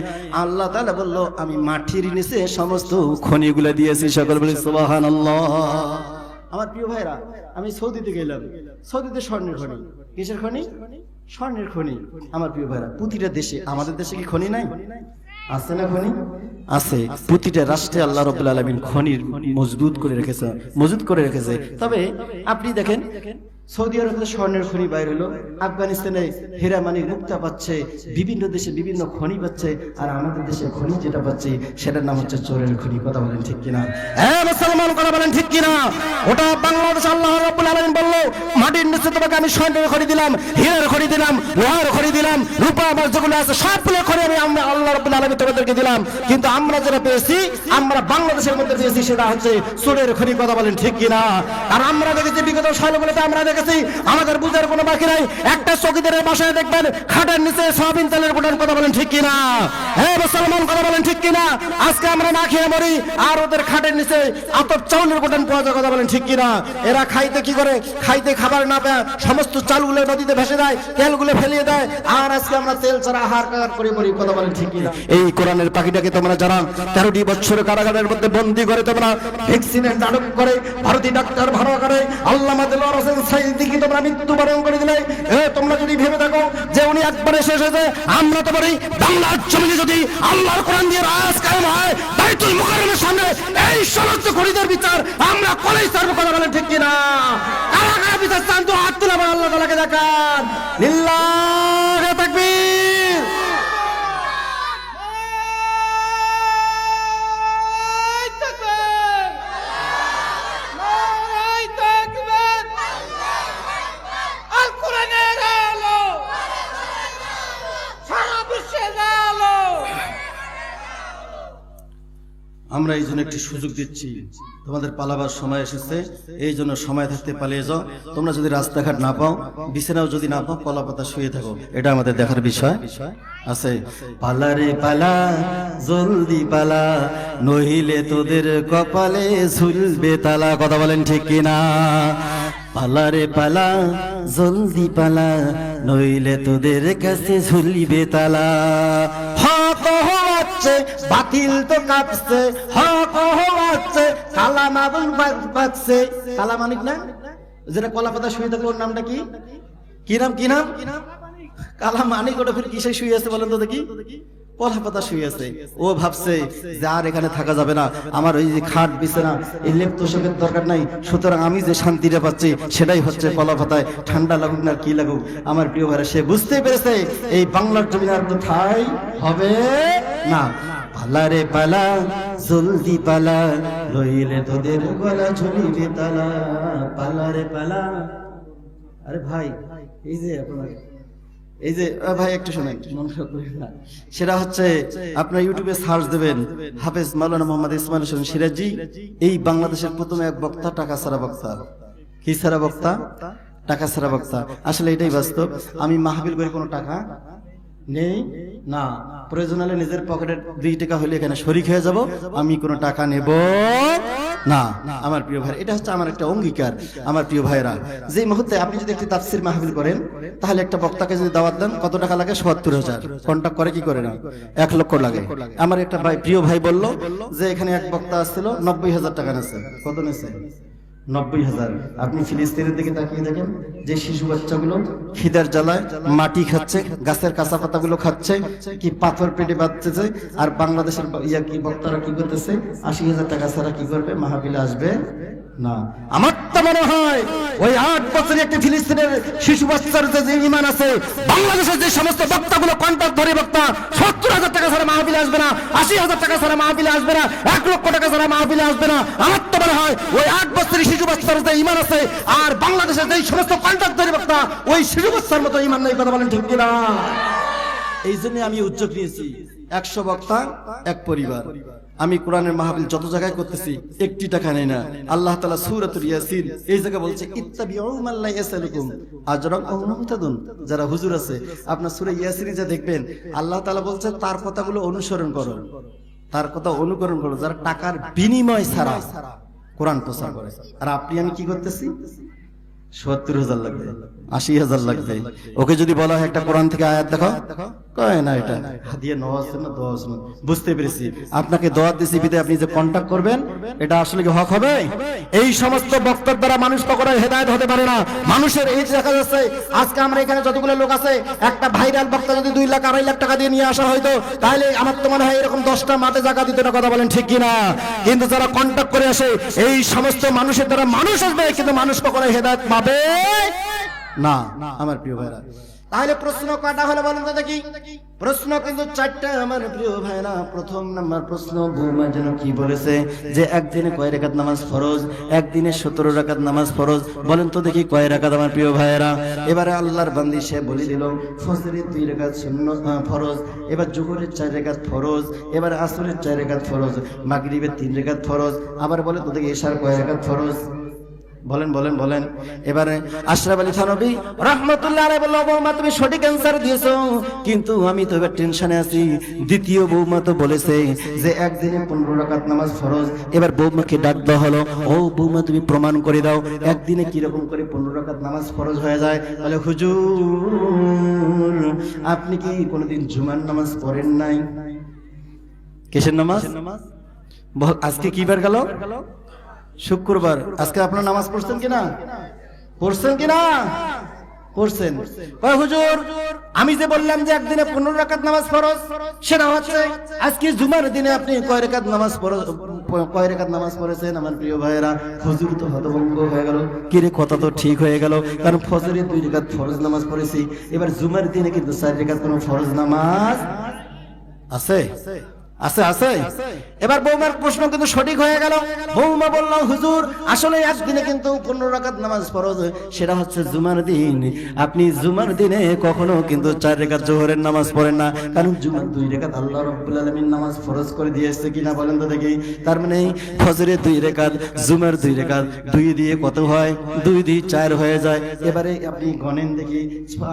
আল্লাহ তাআলা বলল, আমি মাটির নিচে সমস্ত খনিগুলা দিয়েছি। সকল বলে সুবহানাল্লাহ। আমার প্রিয় ভাইরা, আমি সৌদিতে গেলাম, সৌদিতে স্বর্ণের খনি। কিসের খনি? স্বর্ণের খনি। আমার প্রিয় ভাইরা, প্রতিটা দেশে, আমাদের দেশে কি খনি নাই? আছে না খনি? আছে। প্রতিটা রাষ্ট্রে আল্লাহ রাব্বুল আলামিন খনির মজবুত করে রেখেছে। তবে আপনি দেখেন, সৌদি আরবে স্বর্ণের খনি বাইর হলো, আফগানিস্তানে হীরা মানিক মুক্তা পাচ্ছে, বিভিন্ন দেশে বিভিন্ন খনি পাচ্ছে, আর আমাদের দেশে খনি যেটা পাচ্ছে সেটার নাম হচ্ছে চোরের খনি। কথা বলেন ঠিক কিনা? হ্যাঁ মুসলমান, কথা বলেন ঠিক কিনা? ওটা বাংলাদেশ আল্লাহ রাব্বুল আলামিন বলল, মাটির নিচে তোমাকে আমি স্বর্ণের খনি দিলাম, হীরার খনি দিলাম, লোহার খনি দিলাম, রূপা আমার যেগুলো আছে সবগুলো খনি আমি আল্লাহ রাব্বুল আলামিন তোমাদেরকে দিলাম। কিন্তু আমরা যেটা পেয়েছি, আমরা বাংলাদেশের মধ্যে পেয়েছি, সেটা হচ্ছে চোরের খনি। কথা বলেন ঠিক কিনা? আর আমরা দেখেছি বিগত সালগুলোতে, আমরা গেছি, আমাদের বুঝার কোনো বাকি নাই। একটা চৌকিদারের বাসায় দেখবেন খাটের নিচে সয়াবিন তেলের বোটান, কথা বলেন ঠিক কিনা? হ্যাঁ মুসলমান, কথা বলেন ঠিক কিনা? আজকে আমরা না খেয়ে মরি, আর ওদের খাটের নিচে আতপ চাউলের বোটান পাওয়া যায়, কথা বলেন ঠিক কিনা? এরা খাইতে কি করে? খাইতে খাবার না পেয়ে সমস্ত চালগুলো নদীতে ভেসে দেয়, তেলগুলো ফেলিয়ে দেয়, আর আজকে আমরা তেল ছাড়া আহার করে মরি, কথা বলেন ঠিক কিনা? এই কোরআনের পাখিটাকে তোমরা যারা 13টি বছর কারাগারের মধ্যে বন্দী করে তোমরা ভ্যাকসিনের নাটক করে, ভারতীয় ডাক্তার ভাড়া করে, আল্লামা দেলোয়ার হোসেন সাইদিকে তোমরা মৃত্যুবরণ করে দিলে, তোমরা যদি ভেবে থাকো যে উনি একবারে শেষ হয়েছে, আমরা তো বলি বাংলার জমিনে যদি আল্লাহর কোরআন দিয়ে রাজ কায়েম হয়, বাইতুল মুকাররমের সামনে এই সমস্ত খরিদের বিচার আমরা কলেজ সার্ভ, কথা বলেন ঠিক কিনা? কারাগার বিচার চান তো হাত তুলে আল্লাহ তাআলাকে দেখান। লিল্লাহি তাকবীর। আমরা এই জন্য একটি সুযোগ দিচ্ছি, তোমাদের পালাবার সময় এসেছে, এই জন্য সময় থাকতে পালিয়ে যাও। তোমরা যদি রাস্তাঘাট না পাও, বিছানাও যদি না পাও, কলা পাতা শুয়ে থাকো, এটা আমাদের দেখার বিষয় আছে। পালা রে পালা, জলদি পালা, নহিলে তোদের কপালে ঝুলবে তালা, কথা বলেন ঠিক কিনা? পালা রে পালা, জলদি পালা, নইলে তোদের কাছে ঝুলবে তালা। হক হচ্ছে বাতিল তো কাঁপছে, হক হচ্ছে কালা মাবুল বাজছে। কালা মানিক না, যেটা কলা পাতা শুয়ে থাকলো, ওর নামটা কি? কি নাম? কি নাম? কালা মানিক। ওটা ফির কিসে শুয়ে আছে বলেন তো দেখি? কলা পাতা শুয়ে আছে। ও ভাবছে যে আর এখানে থাকা যাবে না, আমার ওই যে খাট বিছানা, এই লেপ তোষকের দরকার নাই, সুতরাং আমি যে শান্তিটা পাচ্ছি সেটাই হচ্ছে কলা পাতায়। ঠান্ডা লাগুক না কি লাগুক, আমার প্রিয় ভাইরা, সে বুঝতে পেরেছে এই বাংলার জমি আর তো ঠাই হবে না। পালা রে পালা, জলদি পালা, নইলে তোদের গলা ঝুলিবে তালা। পালা রে পালা। আরে ভাই, এই যে আপনার এই যে ভাই একটু শোনেন, মন খারাপ করেন না। সেটা হচ্ছে আপনার ইউটিউবে সার্চ দেবেন, হাফেজ মাওলানা মোহাম্মদ ইসমাইল হোসেন সিরাজি, এই বাংলাদেশের প্রথম এক বক্তা, টাকা ছাড়া বক্তা। কি ছাড়া বক্তা? টাকা ছাড়া বক্তা। আসলে এটাই বাস্তব। আমি মাহফিল করে কোনো টাকা নেই না, প্রয়োজন হলে নিজের পকেটের 2 টাকা হলে এখানে শরিক হয়ে যাব, আমি কোনো টাকা নেব না। আমার প্রিয় ভাই, এটা হচ্ছে আমার একটা অঙ্গীকার। আমার প্রিয় ভাইরা, যে মুহূর্তে আপনি যদি একটি তাফসীর মাহফিল করেন, তাহলে একটা বক্তাকে যদি দাওয়াত দেন, কত টাকা লাগে? ৭০,০০০। কন্টাক্ট করে কি করে না? 1 লক্ষ লাগে। আমার একটা ভাই, প্রিয় ভাই বলল যে এখানে এক বক্তা আসছিল, ৯০,০০০ টাকা নেছে। কত নেছে? ৯০,০০০। আপনি ফিলিস্তিনের দিকে তাকিয়ে দেখেন, যে শিশু বাচ্চাগুলো খিদার জ্বালায় মাটি খাচ্ছে, গাছের কাঁচা পাতাগুলো খাচ্ছে, কি পাথর পেটে বাঁধতেছে, আর বাংলাদেশের কি বক্তারা কি করতেছে? ৮০,০০০ টাকা ছাড়া কি করবে? মাহফিলে আসবে না। আমার তো মনে হয় ওই 8 বছরের একটি ফিলিস্তিনের শিশু বাচ্চার যে ঈমান আছে, বাংলাদেশের যে সমস্ত বক্তাগুলো কন্ট্রাক্ট ধরে বক্তা, ৭০,০০০ টাকা ছাড়া মাহফিলে আসবে না, ৮০,০০০ টাকা ছাড়া মাহফিলে আসবে না, 1 লক্ষ টাকা ছাড়া মাহফিলে আসবে না। আমার তো মনে হয় ওই 8 বছরের শিশু বাচ্চার যে ঈমান আছে, আর বাংলাদেশের যে সমস্ত কন্ট্রাক্ট ধরে বক্তা, ওই শিশু বাচ্চার মতো ঈমান নেই, কথা বলেন ঠিক কিনা? এই জন্য আমি উদ্যোগ নিয়েছি, 100 বক্তা 1 পরিবার। আমি কোরআনের মাহফিল যত জায়গায় করতেছি, 1 টাকা নেই না। আল্লাহ তাআলা সূরাতুল ইয়াসিন এই জায়গা বলছে, ইত্তাবিউ মান লা ইয়াসালুকুম আজরান আও মুহতাদুন। যারা হুজুর আছে, আপনার সূরা ইয়াসিনে যা দেখবেন, আল্লাহ তাআলা বলছে তার কথাগুলো অনুসরণ করো, তার কথা অনুকরণ করো, যারা টাকার বিনিময় ছাড়া কোরআন প্রচার করে। আর আপনি আমি কি করতেছি? ৭০,০০০ লাগবে, ৮০,০০০ লাগবে। ওকে যদি বলা হয় একটা কোরআন থেকে আয়াত দেখো, কয় না এটা হাদিয়া নেওয়া আছে না, দোয়া আছে না। বুঝতে পেরেছি, আপনাকে দোয়া দিছি বিদে আপনি যে কন্টাক্ট করবেন, এটা আসলে কি হক হবে? এই সমস্ত বক্তব্য দ্বারা মানুষ কখনোই হেদায়েত হতে পারে না। মানুষের এই দেখা যাচ্ছে, আজকে আমরা এখানে যতগুলো লোক আছে, একটা ভাইরাল বক্তা যদি 2 লাখ 2.5 লাখ টাকা দিয়ে নিয়ে আসা হয়তো, তাহলে আমার তো মনে হয় এরকম 10টা মাঠে জায়গা দিতে না, কথা বলেন ঠিক কিনা? কিন্তু যারা কন্টাক্ট করে আসে, এই সমস্ত মানুষের দ্বারা মানুষ আসবে, কিন্তু মানুষ কখনোই হেদায়েত পাবে না। আমার প্রিয় ভাইরা, তাহলে প্রশ্ন কয়টা হলো বলেন তো দেখি? প্রশ্ন কিন্তু 4টা আমার প্রিয় ভাইরা। প্রথম নাম্বার প্রশ্ন, বৌমা যেন কি বলেছে যে একদিনে কয় রাকাত নামাজ ফরজ? একদিনে 17 রাকাত নামাজ ফরজ। বলেন তো দেখি কয় রাকাত আমার প্রিয় ভাইরা? এবারে আল্লাহর বান্দি সে বলে দিল ফজরের 2 রাকাত সুন্নাত ফরজ, এবার জোহরের 4 রাকাত ফরজ, এবার আসরের 4 রাকাত ফরজ, মাগরিবের 3 রাকাত ফরজ। আবার বলে তো দেখি এশার কয় রাকাত ফরজ? বলেন বলেন বলেন। এবারে আশরাফ আলী থানভী রাহমাতুল্লাহ আলাইহি বলল, বৌমা তুমি সঠিক অ্যানসার দিয়েছো, কিন্তু আমি তো এবার টেনশনে আছি। দ্বিতীয় বৌমা তো বলেছে যে একদিনে 15 রাকাত নামাজ ফরজ। এবার বৌমাকে ডাক দেওয়া হলো, ও বৌমা তুমি প্রমাণ করে দাও একদিনে কিরকম করে 15 রাকাত নামাজ ফরজ হয়ে যায়। বলে, হুজুর আপনি কি কোনোদিন জুমার নামাজ পড়েন নাই? কিসের নামাজ? আজকে কি বার গেল? শুক্রবার। আজকে আপনার নামাজ পড়ছেন কিনা? পড়ছেন কিনা? পড়ছেন। হুজুর আমি যে বললাম যে একদিনে 15 রাকাত নামাজ ফরজ, সেটা হচ্ছে আজকে জুমার দিনে আপনি কয় রাকাত নামাজ পড়েছেন? আমার প্রিয় ভাইয়েরা, হুজুর তো হতভম্ব হয়ে গেল। কি রে, কথা তো ঠিক হয়ে গেল, কারণ ফজরে 2 রাকাত ফরজ নামাজ পড়েছি, এবার জুমার দিনে কিন্তু 4 রাকাত কোনো ফরজ নামাজ আছে? আছে আছে। এবার বৌমার প্রশ্ন কিন্তু সঠিক হয়ে গেল। বৌমা বলল, হুজুর আসলে একদিনে কিন্তু 15 রাকাত নামাজ ফরজ, সেটা হচ্ছে জুমার দিন। আপনি জুমার দিনে কখনো কিন্তু 4 রাকাত জোহরের নামাজ পড়েন না, কারণ জুমার 2 রাকাত আল্লাহ রাব্বুল আলামিন নামাজ ফরজ করে দিয়েছে কিনা বলেন তো দেখি। তার মানে ফজরে 2 রাকাত, জুমার 2 রাকাত, 2 দিয়ে কত হয়? 2 দিয়ে 4 হয়ে যায়। এবারে আপনি গণেন দেখি,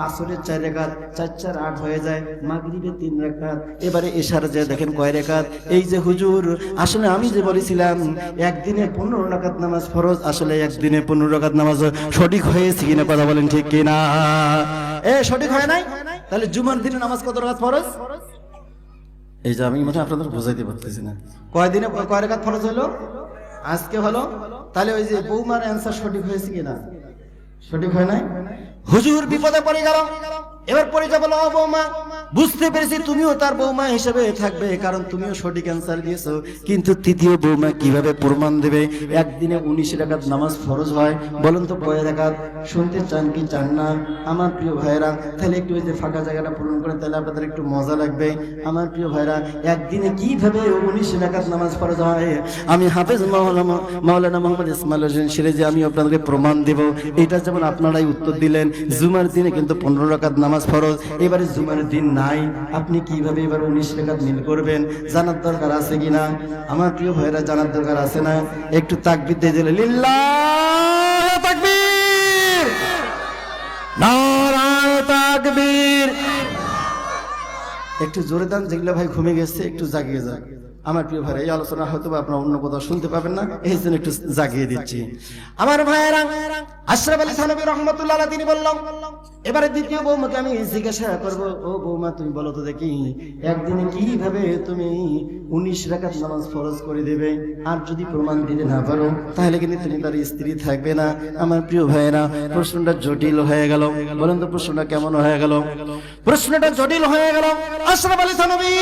আসরের 4 রাকাত, 4 4 8 হয়ে যায়, মাগরিবের 3 রাকাত, এবারে এশার যে দেখেন কয় রাকাত? এই যে হুজুর আসলে আমি যে বলেছিলাম একদিনে 15 রাকাত নামাজ ফরজ, আসলে একদিনে 15 রাকাত নামাজ সঠিক হয়েছে কিনা কথা বলেন ঠিক কিনা? সঠিক হয় নাই? তাহলে জুমার দিনে নামাজ কত রাকাত ফরজ? এই যে আমি মনে আপনাদের বোঝাইতে পারতেছি না, কয় দিনে কয় রাকাত ফরজ হলো? আজকে হলো। তাহলে ওই যে বৌমার অ্যান্সার সঠিক হয়েছে কিনা? সঠিক হয় নাই। হুজুর বিপদে পড়ে গেল। এবার পরিচয় বলো, বৌমা বুঝতে পেরেছি তুমিও তার বৌমা হিসেবে থাকবে, কারণ তুমিও সঠিক অ্যান্সার দিয়েছো, কিন্তু তৃতীয় বৌমা কিভাবে প্রমাণ দেবে একদিনে 19 রাকাত নামাজ ফরজ হয়? বলুন তো কয় রাকাত? শুনতে চান কি চান না আমার প্রিয় ভাইরা? তাহলে একটু ওই যে ফাঁকা জায়গাটা পূরণ করেন, তাহলে আপনাদের একটু মজা লাগবে। আমার প্রিয় ভাইরা, একদিনে কিভাবে 19 রাকাত নামাজ ফরজ হয় আমি হাফেজ মাওলানা মোহাম্মদ ইসমাইল হোসেন সিরাজি আমি আপনাদেরকে প্রমাণ দেব। এটা যেমন আপনারাই উত্তর দিলেন, জুমার দিনে কিন্তু 15 রাকাত নামাজ ফরজ, এবারে জুমার দিন নাই, আপনি কিভাবে এবার 19 রাকাত মিল করবেন? জানার দরকার আছে কিনা আমার প্রিয় ভাইরা? জানার দরকার আছে না? একটু তাকবীর দিয়ে দিলে, লিল্লাহ তাকবীর, নারায়ে তাকবীর। একটু জোরে দান, যেগুলো ভাই ঘুমে গেছে একটু জাগিয়ে যাক। আমার প্রিয় ভাইরা, এই আলোচনা হয়তো আপনার অন্য কোথাও শুনতে পাবেন না, এই জন্য একটু জাগিয়ে দিচ্ছি। আমার ভাইয়েরা, আশরাফ আলী থানভী রাহমাতুল্লাহ আলাইহি তিনি বললাম, এবারে দ্বিতীয় বৌমাকে আমি জিজ্ঞাসা করব, ও বৌমা তুমি বলো তো দেখি একদিনে কিভাবে তুমি 19 রাকাত নামাজ ফরজ করে দেবে? আর যদি প্রমাণ দিতে না পারো তাহলে কিন্তু তুমি তার স্ত্রী থাকবে না। আমার প্রিয় ভাইয়েরা, প্রশ্নটা জটিল হয়ে গেল। বলেন তো প্রশ্নটা কেমন হয়ে গেল? প্রশ্নটা জটিল হয়ে গেল। আশরাফ আলী থানভী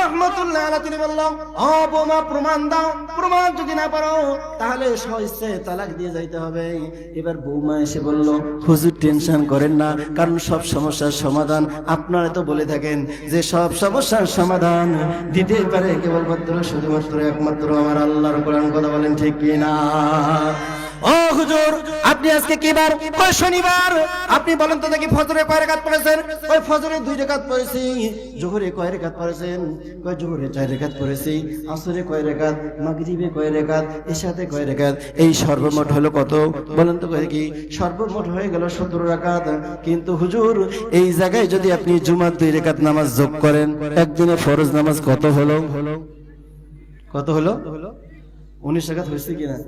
রাহমাতুল্লাহ আলাইহি তিনি বললাম, ও বৌমা প্রমাণ দাও, প্রমাণ যদি না পারো তাহলে সহজে তালাক দিয়ে যাইতে হবে। এবার বৌমা এসে বলল, হুজুর টেনশন করেন না, কারণ সব সমস্যার সমাধান আপনারা তো বলে থাকেন যে সব সমস্যার সমাধান দিতে পারে কেবলমাত্র শুধুমাত্র একমাত্র আমার আল্লাহর কোরআন। কথা বলেন ঠিক কিনা? ও হুজুর আপনি আজকে কি বার? কয় শনিবার। আপনি বলেন তো দেখি ফজরে কয় রাকাত পড়েছেন? ওই ফজরে 2 রাকাত পড়েছি। জোহরে কয় রাকাত পড়েছেন? কয় জোহরে 4 রাকাত পড়েছি। আসরে কয় রাকাত? মাগরিবে কয় রাকাত? ইশাতে কয় রাকাত? এই সর্বমোট হলো কত? বলেন তো দেখি। সর্বমোট হয়ে গেল 17 রাকাত। কিন্তু হুজুর এই জায়গায় যদি আপনি জুমার 2 রাকাত নামাজ যোগ করেন, একদিনে ফরজ নামাজ কত হলো? কত হলো? 19 রাকাত হয়েছে কিনা?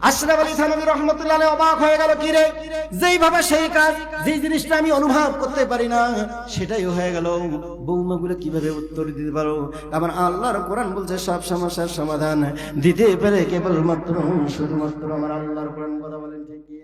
আশরাফ আলী থানভী রাহমাতুল্লাহ আলাইহি অবাক হয়ে গেল, কি রে, যেইভাবে সেই কাজ, যেই জিনিসটা আমি অনুভব করতে পারি না সেটাই হয়ে গেল। বৌমাগুলো কিভাবে উত্তর দিতে পারো? আমার আল্লাহর কোরআন বলছে সব সমস্যার সমাধান দিতে পারে কেবলমাত্র শুধুমাত্র আমার আল্লাহর কোরআন। কথা বলেন ঠিক কি?